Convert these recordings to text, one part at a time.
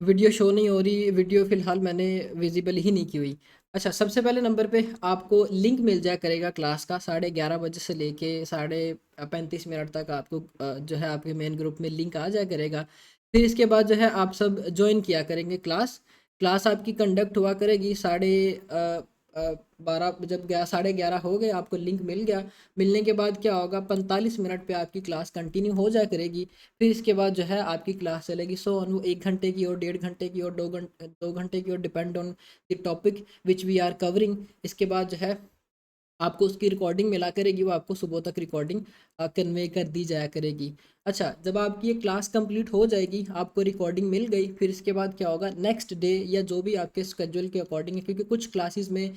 Video show नहीं हो रही, वीडियो फ़िलहाल मैंने विज़िबल ही नहीं की हुई। अच्छा, सबसे पहले नंबर पे आपको लिंक मिल जाया करेगा क्लास का 11:30 बजे से लेके साढ़े 35 मिनट तक आपको जो है आपके मेन ग्रुप में लिंक आ जाया करेगा। फिर इसके बाद जो है आप सब जॉइन किया करेंगे क्लास। क्लास आपकी कंडक्ट हुआ करेगी 12 जब 11:30 हो गए, आपको लिंक मिल गया। मिलने के बाद क्या होगा, 45 मिनट पे आपकी क्लास कंटिन्यू हो जाया करेगी। फिर इसके बाद जो है आपकी क्लास चलेगी सो ऑन, वो 1 घंटे की और 1.5 घंटे की और 2 घंटे की और depend on the topic which we are covering. इसके बाद जो है आपको उसकी रिकॉर्डिंग मिला करेगी, वो आपको सुबह तक रिकॉर्डिंग कन्वे कर दी जाया करेगी। अच्छा, जब आपकी ये क्लास कंप्लीट हो जाएगी, आपको रिकॉर्डिंग मिल गई, फिर इसके बाद क्या होगा, नेक्स्ट डे या जो भी आपके स्केड्यूल के अकॉर्डिंग है, क्योंकि कुछ क्लासेस में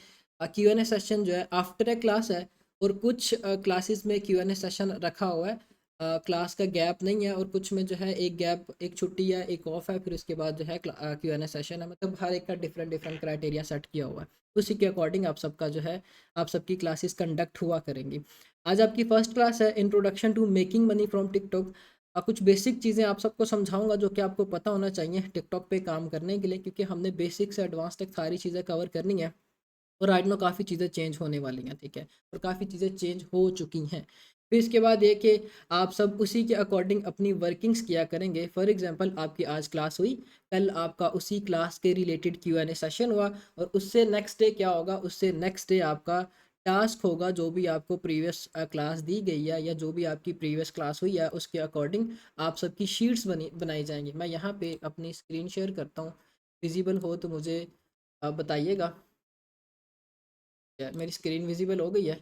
Q&A सेशन जो है आफ्टर ए क्लास है, और कुछ क्लासेस में Q&A सेशन रखा हुआ है, क्लास का गैप नहीं है, और कुछ में जो है एक गैप, एक छुट्टी या एक ऑफ है, फिर उसके बाद जो है Q&A सेशन है। मतलब हर एक का डिफरेंट डिफरेंट क्राइटेरिया सेट किया हुआ है। उसी के अकॉर्डिंग आप सबका जो है आप सबकी क्लासेस कंडक्ट हुआ करेंगी। आज आपकी फर्स्ट क्लास है introduction to making money from TikTok. कुछ बेसिक चीज़ें आप सबको समझाऊंगा जो कि आपको पता होना चाहिए टिकटॉक पे काम करने के लिए, क्योंकि हमने बेसिक से एडवांस तक सारी चीज़ें कवर करनी है। और राइट नो काफ़ी चीज़ें चेंज होने वाली हैं, ठीक है, और काफ़ी चीज़ें चेंज हो चुकी हैं। फिर इसके बाद ये कि आप सब उसी के अकॉर्डिंग अपनी वर्किंग्स किया करेंगे। फॉर एग्जांपल आपकी आज क्लास हुई, कल आपका उसी क्लास के रिलेटेड Q&A सेशन हुआ, और उससे नेक्स्ट डे क्या होगा, उससे नेक्स्ट डे आपका टास्क होगा, जो भी आपको प्रीवियस क्लास दी गई है या जो भी आपकी प्रीवियस क्लास हुई है उसके अकॉर्डिंग आप सबकी शीट्स बनाई जाएंगी। मैं यहाँ पे अपनी स्क्रीन शेयर करता हूँ, विजिबल हो तो मुझे बताइएगा। मेरी स्क्रीन विजिबल हो गई है?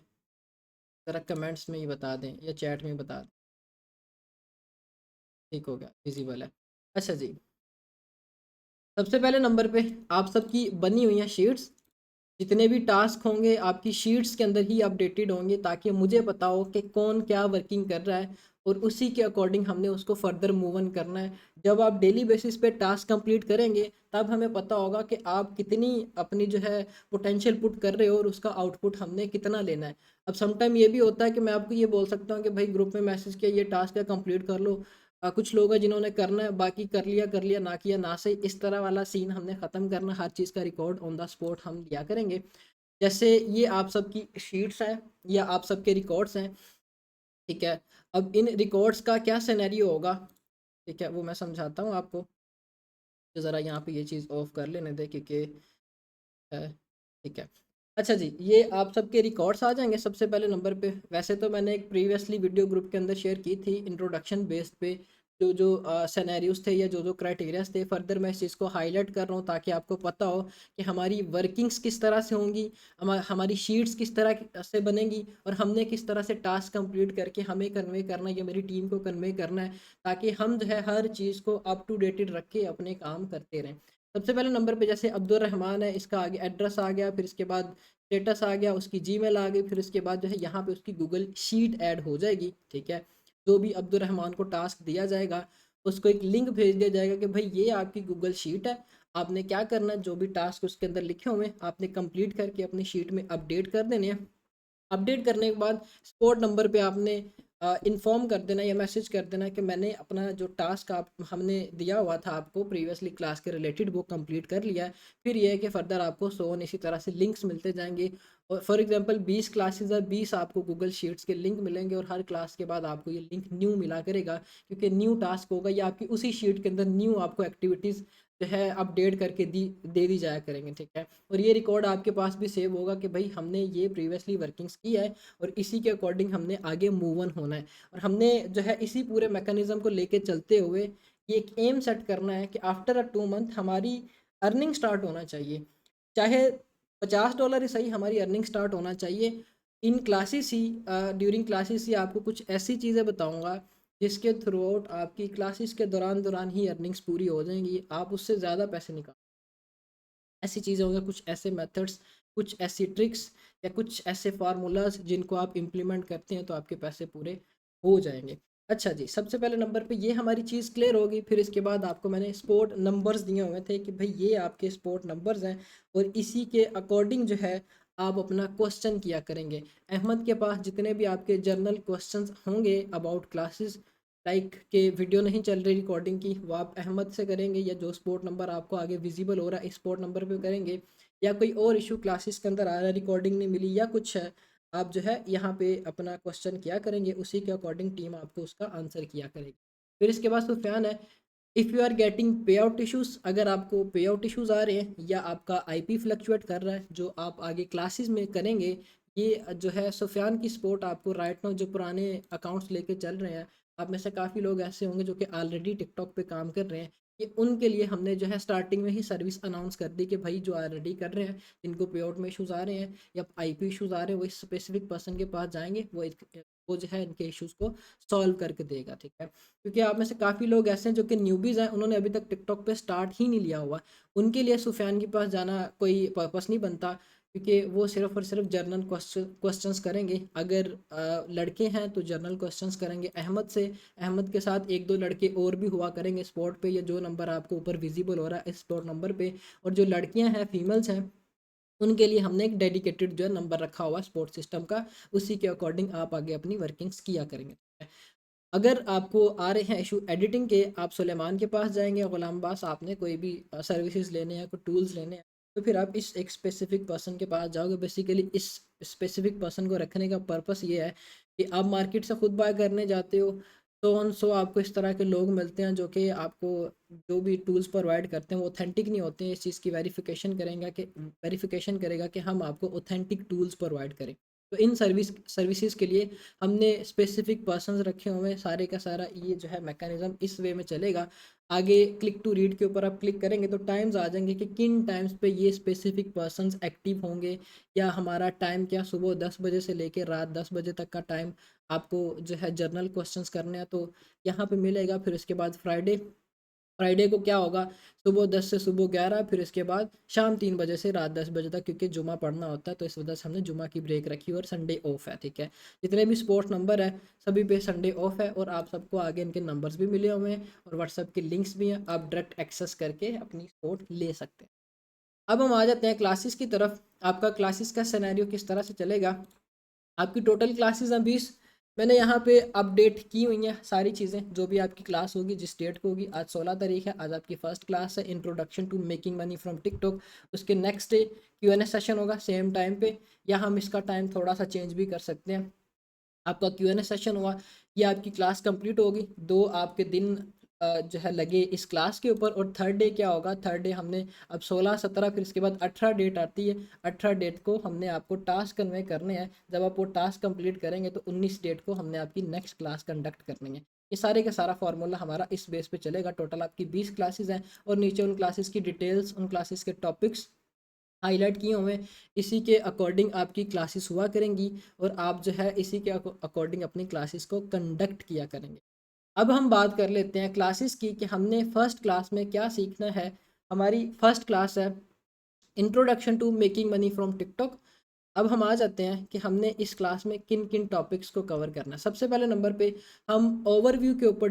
ज़रा कमेंट्स में ही बता दें या चैट में ही बता दें। ठीक हो गया, विजिबल है। अच्छा जी, सबसे पहले नंबर पे आप सबकी बनी हुई हैं शीट्स। जितने भी टास्क होंगे आपकी शीट्स के अंदर ही अपडेटेड होंगे, ताकि मुझे पता हो कि कौन क्या वर्किंग कर रहा है, और उसी के अकॉर्डिंग हमने उसको फर्दर मूव ऑन करना है। जब आप डेली बेसिस पे टास्क कंप्लीट करेंगे, तब हमें पता होगा कि आप कितनी अपनी जो है पोटेंशियल पुट कर रहे हो, और उसका आउटपुट हमने कितना लेना है। अब समटाइम ये भी होता है कि मैं आपको ये बोल सकता हूँ कि भाई ग्रुप में मैसेज किया, ये टास्क है कंप्लीट कर लो। कुछ लोग हैं जिन्होंने करना है, बाकी कर लिया ना किया ना सही, इस तरह वाला सीन हमने ख़त्म करना। हर चीज़ का रिकॉर्ड ऑन द स्पॉट हम लिया करेंगे। जैसे ये आप सबकी शीट्स हैं या आप सबके रिकॉर्ड्स हैं, ठीक है। अब इन रिकॉर्ड्स का क्या सिनेरियो होगा, ठीक है, वो मैं समझाता हूँ आपको। तो ज़रा यहाँ पे ये चीज़ ऑफ कर लेने दे, क्योंकि है, ठीक है। अच्छा जी, ये आप सबके रिकॉर्ड्स आ जाएंगे सबसे पहले नंबर पे। वैसे तो मैंने एक प्रीवियसली वीडियो ग्रुप के अंदर शेयर की थी इंट्रोडक्शन बेस्ड पे, जो जो सिनेरियोस थे या जो जो क्राइटेरियाज थे। फर्दर मैं इस चीज़ को हाईलाइट कर रहा हूँ ताकि आपको पता हो कि हमारी वर्किंग्स किस तरह से होंगी, हमारी शीट्स किस तरह से बनेंगी, और हमने किस तरह से टास्क कंप्लीट करके हमें कन्वे करना है या मेरी टीम को कन्वे करना है, ताकि हम जो है हर चीज़ को अप टू डेटेड रख के अपने काम करते रहें। सबसे पहले नंबर पे जैसे अब्दुल रहमान है, इसका आगे एड्रेस आ गया, फिर इसके बाद स्टेटस आ गया, उसकी जीमेल आ गई, फिर उसके बाद जो है यहाँ पे उसकी गूगल शीट ऐड हो जाएगी, ठीक है। जो भी अब्दुल रहमान को टास्क दिया जाएगा, उसको एक लिंक भेज दिया जाएगा कि भाई ये आपकी गूगल शीट है, आपने क्या करना है, जो भी टास्क उसके अंदर लिखे हुए हैं आपने कंप्लीट करके अपनी शीट में अपडेट कर देने हैं। अपडेट करने के बाद स्पॉट नंबर पे आपने इन्फॉर्म कर देना या मैसेज कर देना कि मैंने अपना जो टास्क आप हमने दिया हुआ था आपको प्रीवियसली क्लास के रिलेटेड, वो कंप्लीट कर लिया है। फिर ये है कि फर्दर आपको सो ऑन इसी तरह से लिंक्स मिलते जाएंगे। और फॉर एग्जांपल 20 क्लासेस है, 20 आपको गूगल शीट्स के लिंक मिलेंगे, और हर क्लास के बाद आपको ये लिंक न्यू मिला करेगा, क्योंकि न्यू टास्क होगा या आपकी उसी शीट के अंदर न्यू आपको एक्टिविटीज़ जो है अपडेट करके दे दी जाया करेंगे, ठीक है। और ये रिकॉर्ड आपके पास भी सेव होगा कि भाई हमने ये प्रीवियसली वर्किंग्स की है, और इसी के अकॉर्डिंग हमने आगे मूव ऑन होना है। और हमने जो है इसी पूरे मैकेनिज्म को लेके चलते हुए ये एक एम सेट करना है कि आफ्टर अ 2 मंथ हमारी अर्निंग स्टार्ट होना चाहिए। चाहे $50 ही सही, हमारी अर्निंग स्टार्ट होना चाहिए। इन क्लासेस ही ड्यूरिंग क्लासेस ही आपको कुछ ऐसी चीज़ें बताऊंगा जिसके थ्रू आउट आपकी क्लासेस के दौरान दौरान ही अर्निंग्स पूरी हो जाएंगी, आप उससे ज़्यादा पैसे निकाल। ऐसी चीज़ें होंगी, कुछ ऐसे मेथड्स, कुछ ऐसी ट्रिक्स या कुछ ऐसे फार्मूलाज जिनको आप इम्प्लीमेंट करते हैं तो आपके पैसे पूरे हो जाएंगे। अच्छा जी, सबसे पहले नंबर पे ये हमारी चीज़ क्लियर होगी। फिर इसके बाद आपको मैंने स्पोर्ट नंबर्स दिए हुए थे कि भाई ये आपके स्पोर्ट नंबर्स हैं, और इसी के अकॉर्डिंग जो है आप अपना क्वेश्चन किया करेंगे। अहमद के पास जितने भी आपके जर्नल क्वेश्चंस होंगे अबाउट क्लासेस, लाइक के वीडियो नहीं चल रही रिकॉर्डिंग की, वो आप अहमद से करेंगे, या जो स्पोर्ट नंबर आपको आगे विजिबल हो रहा है इस स्पोर्ट नंबर पे करेंगे, या कोई और इशू क्लासेस के अंदर आ रहा है, रिकॉर्डिंग नहीं मिली या कुछ है, आप जो है यहाँ पे अपना क्वेश्चन किया करेंगे, उसी के अकॉर्डिंग टीम आपको उसका आंसर किया करेगी। फिर इसके बाद सुफियान है, इफ़ यू आर गेटिंग पे आउट इशूज़, अगर आपको पे आउट इशूज़ आ रहे हैं या आपका आईपी फ्लक्चुएट कर रहा है, जो आप आगे क्लासेस में करेंगे, ये जो है सुफियान की सपोर्ट आपको राइट नाउ जो पुराने अकाउंट्स लेके चल रहे हैं, आप में से काफ़ी लोग ऐसे होंगे जो कि ऑलरेडी टिकटॉक पे काम कर रहे हैं, ये उनके लिए हमने जो है स्टार्टिंग में ही सर्विस अनाउंस कर दी कि भाई जो ऑलरेडी कर रहे हैं, जिनको पे आउट में इशूज़ आ रहे हैं या आईपी इशूज़ आ रहे हैं, वो इस स्पेसिफिक पर्सन के पास जाएंगे, वो जो है इनके इश्यूज़ को सॉल्व करके देगा, ठीक है। क्योंकि आप में से काफ़ी लोग ऐसे हैं जो कि न्यूबीज़ हैं, उन्होंने अभी तक टिकटॉक पे स्टार्ट ही नहीं लिया हुआ, उनके लिए सुफियान के पास जाना कोई पर्पस नहीं बनता, क्योंकि वो सिर्फ और सिर्फ जर्नल क्वेश्चंस करेंगे। अगर लड़के हैं तो जर्नल क्वेश्चंस करेंगे अहमद से, अहमद के साथ एक दो लड़के और भी हुआ करेंगे स्पॉट पे, या जो नंबर आपको ऊपर विजिबल हो रहा है इस स्पॉट नंबर पे, और जो लड़कियां हैं फीमेल्स हैं उनके लिए हमने एक डेडिकेटेड जो है नंबर रखा हुआ स्पोर्ट सिस्टम का, उसी के अकॉर्डिंग आप आगे अपनी वर्किंग्स किया करेंगे। अगर आपको आ रहे हैं इशू एडिटिंग के, आप सुलेमान के पास जाएंगे, गुलाम बास, आपने कोई भी सर्विसेज लेने हैं, कोई टूल्स लेने हैं, तो फिर आप इस एक स्पेसिफिक पर्सन के पास जाओगे। बेसिकली इस स्पेसिफिक पर्सन को रखने का पर्पस ये है कि आप मार्केट से खुद बाय करने जाते हो, तो ऑन सो आपको इस तरह के लोग मिलते हैं जो कि आपको जो भी टूल्स प्रोवाइड करते हैं वो ऑथेंटिक नहीं होते हैं। इस चीज़ की वेरिफिकेशन करेगा कि हम आपको ऑथेंटिक टूल्स प्रोवाइड करें। तो इन सर्विसेज के लिए हमने स्पेसिफिक पर्सन्स रखे हुए हैं, सारे का सारा ये जो है मैकेनिज्म इस वे में चलेगा। आगे क्लिक टू रीड के ऊपर आप क्लिक करेंगे तो टाइम्स आ जाएंगे कि किन टाइम्स पे ये स्पेसिफिक पर्सन्स एक्टिव होंगे, या हमारा टाइम क्या सुबह 10 बजे से लेकर रात 10 बजे तक का टाइम आपको जो है जर्नल क्वेश्चंस करने हैं, तो यहाँ पे मिलेगा। फिर उसके बाद फ्राइडे, फ्राइडे को क्या होगा, सुबह 10 से सुबह 11, फिर इसके बाद शाम 3 बजे से रात 10 बजे तक, क्योंकि जुमा पढ़ना होता है तो इस वजह से हमने जुमा की ब्रेक रखी और संडे ऑफ है, ठीक है। जितने भी स्पोर्ट्स नंबर है सभी पे संडे ऑफ है, और आप सबको आगे इनके नंबर्स भी मिले हुए हैं और व्हाट्सएप के लिंक्स भी हैं, आप डायरेक्ट एक्सेस करके अपनी स्पोर्ट ले सकते हैं। अब हम आ जाते हैं क्लासेस की तरफ। आपका क्लासेस का सिनेरियो किस तरह से चलेगा, आपकी टोटल क्लासेस हैं 20। मैंने यहाँ पे अपडेट की हुई हैं सारी चीज़ें, जो भी आपकी क्लास होगी जिस डेट को होगी। आज 16 तारीख है, आज आपकी फर्स्ट क्लास है introduction to making money from TikTok. उसके नेक्स्ट डे Q&A सेशन होगा सेम टाइम पे, या हम इसका टाइम थोड़ा सा चेंज भी कर सकते हैं। आपका Q&A सेशन हुआ, ये आपकी क्लास कंप्लीट होगी, 2 आपके दिन जो है लगे इस क्लास के ऊपर। और थर्ड डे क्या होगा, थर्ड डे हमने अब 16 17 फिर इसके बाद 18 डेट आती है, 18 डेट को हमने आपको टास्क कन्वे करने हैं। जब आप वो टास्क कंप्लीट करेंगे तो 19 डेट को हमने आपकी नेक्स्ट क्लास कंडक्ट करनी है। ये सारे का सारा फार्मूला हमारा इस बेस पे चलेगा। टोटल आपकी 20 क्लासेस हैं, और नीचे उन क्लासेस की डिटेल्स, उन क्लासेस के टॉपिक्स हाईलाइट किए हुए हैं। इसी के अकॉर्डिंग आपकी क्लासेस हुआ करेंगी, और आप जो है इसी के अकॉर्डिंग अपनी क्लासेस को कंडक्ट किया करेंगे। अब हम बात कर लेते हैं क्लासेस की, कि हमने फर्स्ट क्लास में क्या सीखना है। हमारी फर्स्ट क्लास है introduction to making money from TikTok. अब हम आ जाते हैं कि हमने इस क्लास में किन किन टॉपिक्स को कवर करना है। सबसे पहले नंबर पे हम ओवरव्यू के ऊपर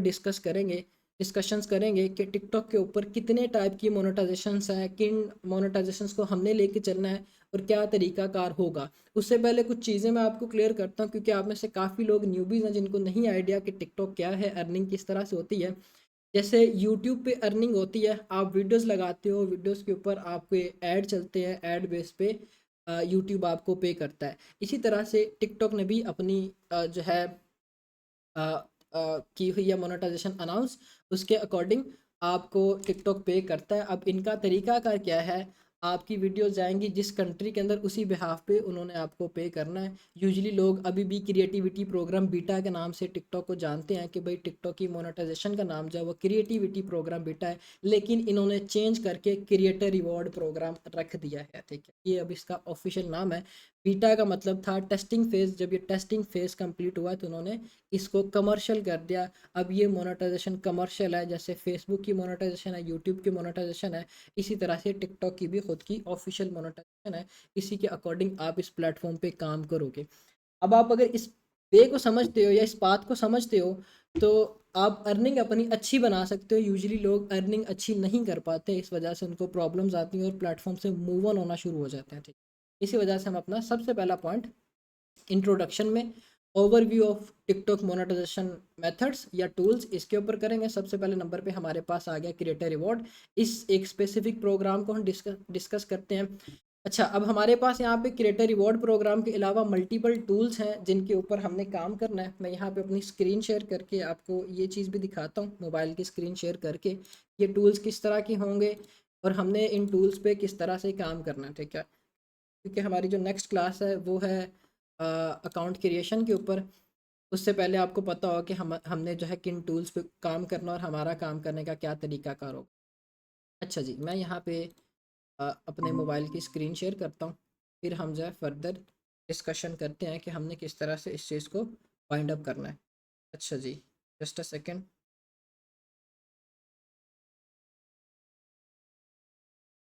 डिस्कशंस करेंगे कि टिकटॉक के ऊपर कितने टाइप की मोनेटाइजेशंस हैं, किन मोनेटाइजेशंस को हमने लेके चलना है, और क्या तरीका कार होगा। उससे पहले कुछ चीज़ें मैं आपको क्लियर करता हूँ, क्योंकि आप में से काफ़ी लोग न्यूबीज़ हैं जिनको नहीं आइडिया कि टिकटॉक क्या है, अर्निंग किस तरह से होती है। जैसे यूट्यूब पे अर्निंग होती है, आप वीडियोस लगाते हो, वीडियोस के ऊपर आपके ऐड चलते हैं, ऐड बेस पे यूट्यूब आपको पे करता है। इसी तरह से टिकटॉक ने भी अपनी जो है की हुई है मोनेटाइजेशन अनाउंस, उसके अकॉर्डिंग आपको टिकटॉक पे करता है। अब इनका तरीकाकार क्या है, आपकी वीडियो जाएंगी जिस कंट्री के अंदर, उसी बिहाफ पे उन्होंने आपको पे करना है। यूजुअली लोग अभी भी क्रिएटिविटी प्रोग्राम बीटा के नाम से टिकटॉक को जानते हैं कि भाई टिकटॉक की मोनेटाइजेशन का नाम जो है वो क्रिएटिविटी प्रोग्राम बीटा है, लेकिन इन्होंने चेंज करके क्रिएटर रिवॉर्ड प्रोग्राम रख दिया है, ठीक है। ये अब इसका ऑफिशियल नाम है। बीटा का मतलब था टेस्टिंग फेज, जब ये टेस्टिंग फेज कंप्लीट हुआ तो उन्होंने इसको कमर्शियल कर दिया। अब ये मोनेटाइजेशन कमर्शियल है, जैसे फेसबुक की मोनेटाइजेशन है, यूट्यूब की मोनेटाइजेशन है, इसी तरह से टिकटॉक की भी खुद की ऑफिशियल मोनेटाइजेशन है। इसी के अकॉर्डिंग आप इस प्लेटफॉर्म पे काम करोगे। अब आप अगर इस वे को समझते हो या इस बात को समझते हो, तो आप अर्निंग अपनी अच्छी बना सकते हो। यूजुअली लोग अर्निंग अच्छी नहीं कर पाते, इस वजह से उनको प्रॉब्लम्स आती हैं और प्लेटफॉर्म से मूव ऑन होना शुरू हो जाते हैं, ठीक। इसी वजह से हम अपना सबसे पहला पॉइंट इंट्रोडक्शन में overview of TikTok monetization methods या टूल्स, इसके ऊपर करेंगे। सबसे पहले नंबर पे हमारे पास आ गया क्रिएटर रिवॉर्ड। इस एक स्पेसिफिक प्रोग्राम को हम डिस्कस करते हैं। अच्छा, अब हमारे पास यहाँ पे क्रिएटर रिवॉर्ड प्रोग्राम के अलावा मल्टीपल टूल्स हैं जिनके ऊपर हमने काम करना है। मैं यहाँ पे अपनी स्क्रीन शेयर करके आपको ये चीज़ भी दिखाता हूँ, मोबाइल की स्क्रीन शेयर करके ये टूल्स किस तरह के होंगे और हमने इन टूल्स पे किस तरह से काम करना है, ठीक है। क्योंकि हमारी जो नेक्स्ट क्लास है वो है अकाउंट क्रिएशन के ऊपर। उससे पहले आपको पता होगा कि हमने जो है किन टूल्स पे काम करना और हमारा काम करने का क्या तरीकाकार होगा। अच्छा जी, मैं यहाँ पे अपने मोबाइल की स्क्रीन शेयर करता हूँ, फिर हम जो है फर्दर डिस्कशन करते हैं कि हमने किस तरह से इस चीज़ को वाइंड अप करना है। अच्छा जी, जस्ट अ सेकेंड।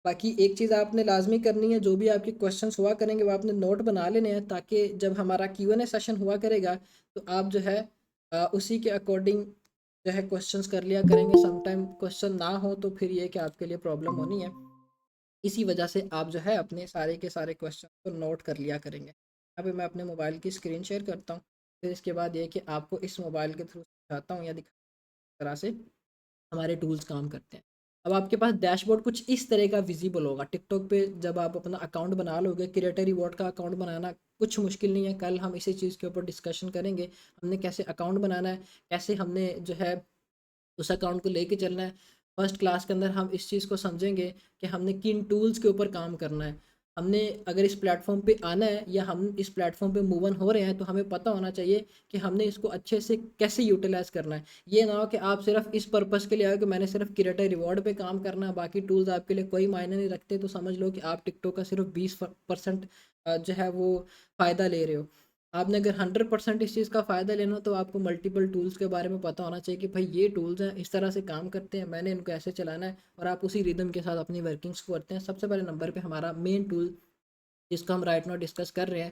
बाकी एक चीज़ आपने लाजमी करनी है, जो भी आपके क्वेश्चंस हुआ करेंगे वो आपने नोट बना लेने हैं, ताकि जब हमारा Q&A सेशन हुआ करेगा तो आप जो है उसी के अकॉर्डिंग जो है क्वेश्चंस कर लिया करेंगे। समटाइम क्वेश्चन ना हो तो फिर ये कि आपके लिए प्रॉब्लम होनी है, इसी वजह से आप जो है अपने सारे के सारे क्वेश्चन को नोट कर लिया करेंगे। यहाँ पे मैं अपने मोबाइल की स्क्रीन शेयर करता हूँ, फिर इसके बाद ये कि आपको इस मोबाइल के थ्रू दिखाता हूँ या दिखा तरह से हमारे टूल्स काम करते हैं। अब आपके पास डैशबोर्ड कुछ इस तरह का विजिबल होगा टिकटॉक पे। जब आप अपना अकाउंट बना लोगे, क्रिएटर रिवॉर्ड का अकाउंट बनाना कुछ मुश्किल नहीं है। कल हम इसी चीज़ के ऊपर डिस्कशन करेंगे, हमने कैसे अकाउंट बनाना है, कैसे हमने जो है उस अकाउंट को लेके चलना है। फर्स्ट क्लास के अंदर हम इस चीज़ को समझेंगे कि हमने किन टूल्स के ऊपर काम करना है। हमने अगर इस प्लेटफॉर्म पे आना है या हम इस प्लेटफॉर्म पे मूव ऑन हो रहे हैं तो हमें पता होना चाहिए कि हमने इसको अच्छे से कैसे यूटिलाइज करना है। ये ना हो कि आप सिर्फ इस पर्पस के लिए आए कि मैंने सिर्फ क्रिएटर रिवॉर्ड पे काम करना है, बाकी टूल्स आपके लिए कोई मायने नहीं रखते, तो समझ लो कि आप टिकटॉक का सिर्फ 20% जो है वो फ़ायदा ले रहे हो। आपने अगर 100% इस चीज़ का फ़ायदा लेना हो तो आपको मल्टीपल टूल्स के बारे में पता होना चाहिए कि भाई ये टूल्स हैं, इस तरह से काम करते हैं, मैंने इनको ऐसे चलाना है, और आप उसी रिदम के साथ अपनी वर्किंग्स को करते हैं। सबसे पहले नंबर पे हमारा मेन टूल जिसको हम राइट नाउ डिस्कस कर रहे हैं,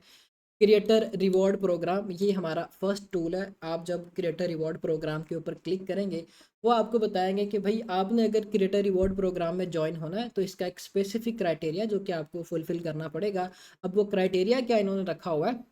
क्रिएटर रिवॉर्ड प्रोग्राम, ये हमारा फर्स्ट टूल है। आप जब क्रिएटर रिवॉर्ड प्रोग्राम के ऊपर क्लिक करेंगे, वो आपको बताएंगे कि भाई आपने अगर क्रिएटर रिवॉर्ड प्रोग्राम में ज्वाइन होना है तो इसका एक स्पेसिफिक क्राइटेरिया जो कि आपको फुलफिल करना पड़ेगा। अब वो क्राइटेरिया क्या इन्होंने रखा हुआ है,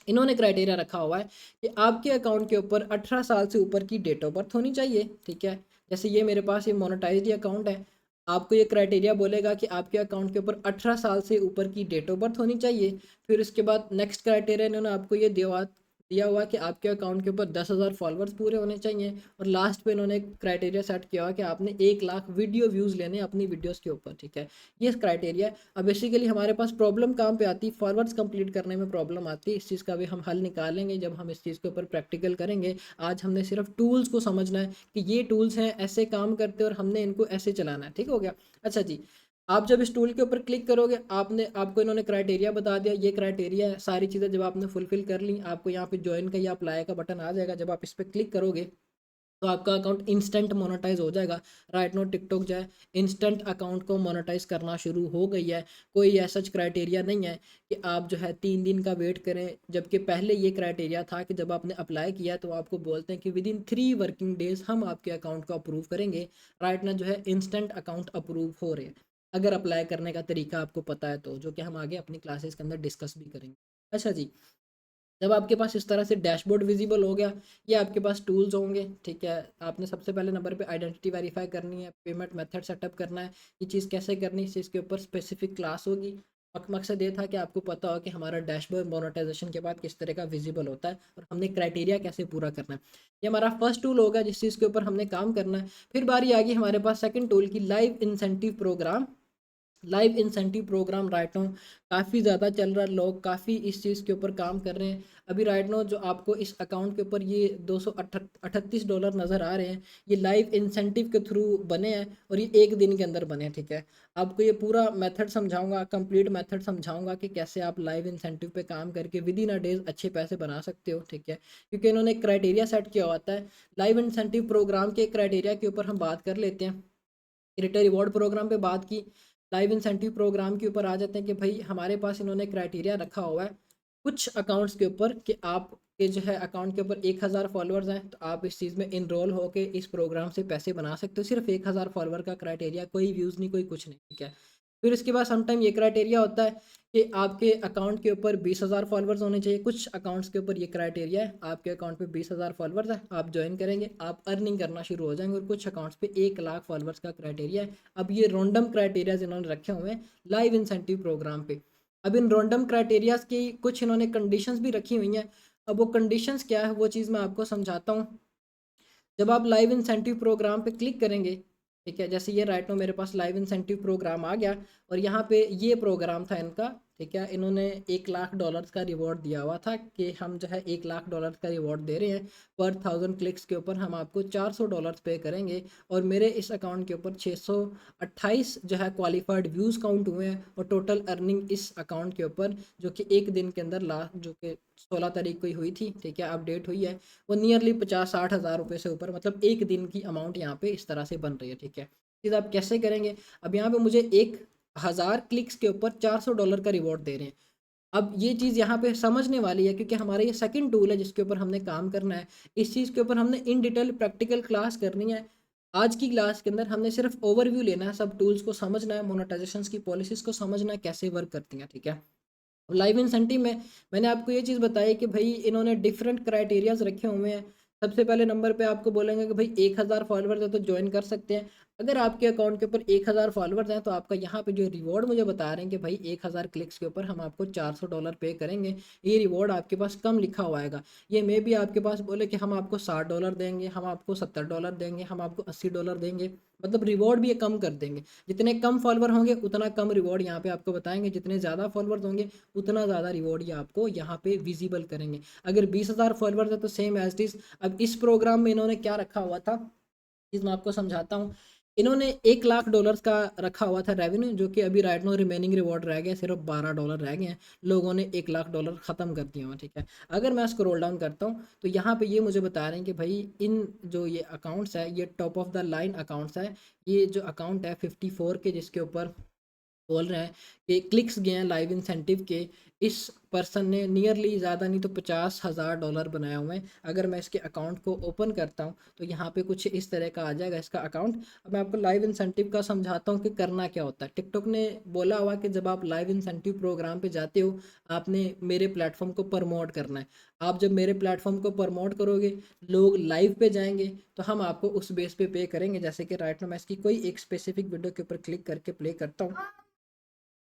इन्होंने क्राइटेरिया रखा हुआ है कि आपके अकाउंट के ऊपर 18 साल से ऊपर की डेट ऑफ बर्थ होनी चाहिए, ठीक है। जैसे ये मेरे पास ये मोनेटाइज्ड अकाउंट है, आपको ये क्राइटेरिया बोलेगा कि आपके अकाउंट के ऊपर 18 साल से ऊपर की डेट ऑफ बर्थ होनी चाहिए। फिर उसके बाद नेक्स्ट क्राइटेरिया इन्होंने आपको ये दिया हुआ कि आपके अकाउंट के ऊपर 10,000 फॉलोअर्स पूरे होने चाहिए, और लास्ट पे इन्होंने क्राइटेरिया सेट किया हुआ कि आपने 1 लाख वीडियो व्यूज़ लेने अपनी वीडियोज़ के ऊपर, ठीक है। ये क्राइटेरिया है। अब बेसिकली हमारे पास प्रॉब्लम कहाँ पे आती है, फॉरवर्ड्स कंप्लीट करने में प्रॉब्लम आती है। इस चीज़ का भी हम हल निकालेंगे जब हम इस चीज़ के ऊपर प्रैक्टिकल करेंगे। आज हमने सिर्फ टूल्स को समझना है कि ये टूल्स हैं, ऐसे काम करते हैं और हमने इनको ऐसे चलाना है, ठीक हो गया। अच्छा जी, आप जब इस टूल के ऊपर क्लिक करोगे, आपको इन्होंने क्राइटेरिया बता दिया, ये क्राइटेरिया है। सारी चीज़ें जब आपने फुलफिल कर ली, आपको यहाँ पे ज्वाइन का या अप्लाई का बटन आ जाएगा। जब आप इस पर क्लिक करोगे तो आपका अकाउंट इंस्टेंट मोनेटाइज हो जाएगा। राइट नो टिकटॉक जो है इंस्टेंट अकाउंट को मोनेटाइज करना शुरू हो गई है। कोई ऐसा क्राइटेरिया नहीं है कि आप जो है 3 दिन का वेट करें, जबकि पहले ये क्राइटेरिया था कि जब आपने अप्लाई किया तो आपको बोलते हैं कि विद इन 3 वर्किंग डेज हम आपके अकाउंट को अप्रूव करेंगे। राइट ना जो है इंस्टेंट अकाउंट अप्रूव हो रहे हैं, अगर अप्लाई करने का तरीका आपको पता है तो, जो कि हम आगे अपनी क्लासेस के अंदर डिस्कस भी करेंगे। अच्छा जी, जब आपके पास इस तरह से डैशबोर्ड विजिबल हो गया, ये आपके पास टूल्स होंगे, ठीक है। आपने सबसे पहले नंबर पे आइडेंटिटी वेरीफाई करनी है, पेमेंट मेथड सेटअप करना है। ये चीज़ कैसे करनी है, इस चीज़ के ऊपर स्पेसिफिक क्लास होगी। मकसद ये था कि आपको पता हो कि हमारा डैशबोर्ड मोनेटाइजेशन के बाद किस तरह का विजिबल होता है और हमने क्राइटेरिया कैसे पूरा करना है। ये हमारा फर्स्ट टूल होगा जिस चीज़ के ऊपर हमने काम करना है। फिर बारी आ गई हमारे पास सेकंड टूल की, live incentive program. Live incentive program right now काफ़ी ज़्यादा चल रहा है, लोग काफ़ी इस चीज़ के ऊपर काम कर रहे हैं। अभी राइट नाउ जो आपको इस अकाउंट के ऊपर ये $238 नज़र आ रहे हैं, ये लाइव इंसेंटिव के थ्रू बने हैं और ये 1 दिन के अंदर बने हैं, ठीक है। आपको ये पूरा मेथड समझाऊंगा, कंप्लीट मेथड समझाऊंगा कि कैसे आप लाइव इंसेंटिव पे काम करके विद इन अ डेज अच्छे पैसे बना सकते हो, ठीक है। क्योंकि इन्होंने क्राइटेरिया सेट किया होता है। लाइव इंसेंटिव प्रोग्राम के क्राइटेरिया के ऊपर हम बात कर लेते हैं। क्रिएटर रिवॉर्ड प्रोग्राम पे बात की, लाइव इंसेंटिव प्रोग्राम के ऊपर आ जाते हैं कि भाई हमारे पास इन्होंने क्राइटेरिया रखा हुआ है कुछ अकाउंट्स के ऊपर कि आपके जो है अकाउंट के ऊपर 1,000 फॉलोअर्स हैं तो आप इस चीज़ में इनरोल होके इस प्रोग्राम से पैसे बना सकते हो। सिर्फ 1,000 फॉलोअर का क्राइटेरिया, कोई व्यूज़ नहीं, कोई कुछ नहीं, ठीक है। फिर इसके बाद समटाइम ये क्राइटेरिया होता है कि आपके अकाउंट के ऊपर 20,000 फॉलोअर्स होने चाहिए। कुछ अकाउंट्स के ऊपर ये क्राइटेरिया है, आपके अकाउंट पे 20,000 फॉलोअर्स है, आप ज्वाइन करेंगे, आप अर्निंग करना शुरू हो जाएंगे। और कुछ अकाउंट्स पे 1 लाख फॉलोअर्स का क्राइटेरिया है। अब ये रैंडम क्राइटेरियाज इन्होंने रखे हुए हैं लाइव इंसेंटिव प्रोग्राम पे। अब इन रैंडम क्राइटेरियाज की कुछ इन्होंने कंडीशंस भी रखी हुई हैं। अब वो कंडीशंस क्या है वो चीज़ मैं आपको समझाता हूँ। जब आप लाइव इंसेंटिव प्रोग्राम पे क्लिक करेंगे, ठीक है, जैसे ये राइट नो मेरे पास लाइव इंसेंटिव प्रोग्राम आ गया और यहाँ पे ये प्रोग्राम था इनका, ठीक है, इन्होंने $1 लाख का रिवॉर्ड दिया हुआ था कि हम जो है $1 लाख का रिवॉर्ड दे रहे हैं। पर 1000 क्लिक्स के ऊपर हम आपको $400 पे करेंगे। और मेरे इस अकाउंट के ऊपर 628 जो है क्वालिफाइड व्यूज़ काउंट हुए हैं और टोटल अर्निंग इस अकाउंट के ऊपर जो कि एक दिन के अंदर लास्ट जो कि 16 तारीख को ही हुई थी, ठीक है, अपडेट हुई है, वो नियरली 50-60 हज़ार रुपये से ऊपर, मतलब एक दिन की अमाउंट यहाँ पे इस तरह से बन रही है, ठीक है। चीज़ आप कैसे करेंगे, अब यहाँ पे मुझे 1,000 क्लिक्स के ऊपर $400 का रिवॉर्ड दे रहे हैं। अब ये चीज़ यहाँ पे समझने वाली है क्योंकि हमारा ये सेकंड टूल है जिसके ऊपर हमने काम करना है। इस चीज़ के ऊपर हमने इन डिटेल प्रैक्टिकल क्लास करनी है। आज की क्लास के अंदर हमने सिर्फ ओवरव्यू लेना है, सब टूल्स को समझना है, मोनेटाइजेशन की पॉलिसीज़ को समझना है कैसे वर्क करती हैं, ठीक है। लाइव इंसेंटिव में मैंने आपको ये चीज़ बताई कि भाई इन्होंने डिफरेंट क्राइटेरियाज रखे हुए हैं। सबसे पहले नंबर पे आपको बोलेंगे कि भाई 1,000 फॉलोअर्स है तो ज्वाइन कर सकते हैं। अगर आपके अकाउंट के ऊपर 1,000 फॉलोअर्स हैं तो आपका यहाँ पे जो रिवॉर्ड मुझे बता रहे हैं कि भाई 1,000 क्लिक्स के ऊपर हम आपको $400 पे करेंगे, ये रिवॉर्ड आपके पास कम लिखा हुआ आएगा। ये मे भी आपके पास बोले कि हम आपको $60 देंगे, हम आपको $70 देंगे, हम आपको $80 देंगे, मतलब रिवॉर्ड भी ये कम कर देंगे। जितने कम फॉलोअर होंगे उतना कम रिवॉर्ड यहाँ पे आपको बताएंगे, जितने ज़्यादा फॉलोअर्स होंगे उतना ज़्यादा रिवॉर्ड ये आपको यहाँ पे विजिबल करेंगे। अगर 20,000 फॉलोअर्स है तो सेम एज इट इज़। अब इस प्रोग्राम में इन्होंने क्या रखा हुआ था, चीज़ मैं आपको समझाता हूँ। इन्होंने $1 लाख का रखा हुआ था रेवेन्यू, जो कि अभी राइट नो रिमेनिंग रिवॉर्ड रह गया सिर्फ $12 रह गए हैं। लोगों ने $1 लाख ख़त्म कर दिया हुआ, ठीक है। अगर मैं स्क्रॉल डाउन करता हूँ तो यहाँ पे ये मुझे बता रहे हैं कि भाई इन जो ये अकाउंट्स है ये top of the line accounts है। ये जो अकाउंट है 54 के जिसके ऊपर बोल रहे हैं कि क्लिक्स गए हैं लाइव इंसेंटिव के, इस पर्सन ने नियरली ज़्यादा नहीं तो $50,000 बनाया हुए हैं। अगर मैं इसके अकाउंट को ओपन करता हूं तो यहाँ पे कुछ इस तरह का आ जाएगा इसका अकाउंट। अब मैं आपको लाइव इंसेंटिव का समझाता हूँ कि करना क्या होता है। टिकटॉक ने बोला हुआ कि जब आप लाइव इंसेंटिव प्रोग्राम पे जाते हो आपने मेरे प्लेटफॉर्म को प्रमोट करना है। आप जब मेरे प्लेटफॉर्म को प्रमोट करोगे, लोग लाइव पे जाएंगे तो हम आपको उस बेस पे करेंगे। जैसे कि राइट में मैं इसकी कोई एक स्पेसिफिक वीडियो के ऊपर क्लिक करके प्ले करता हूँ।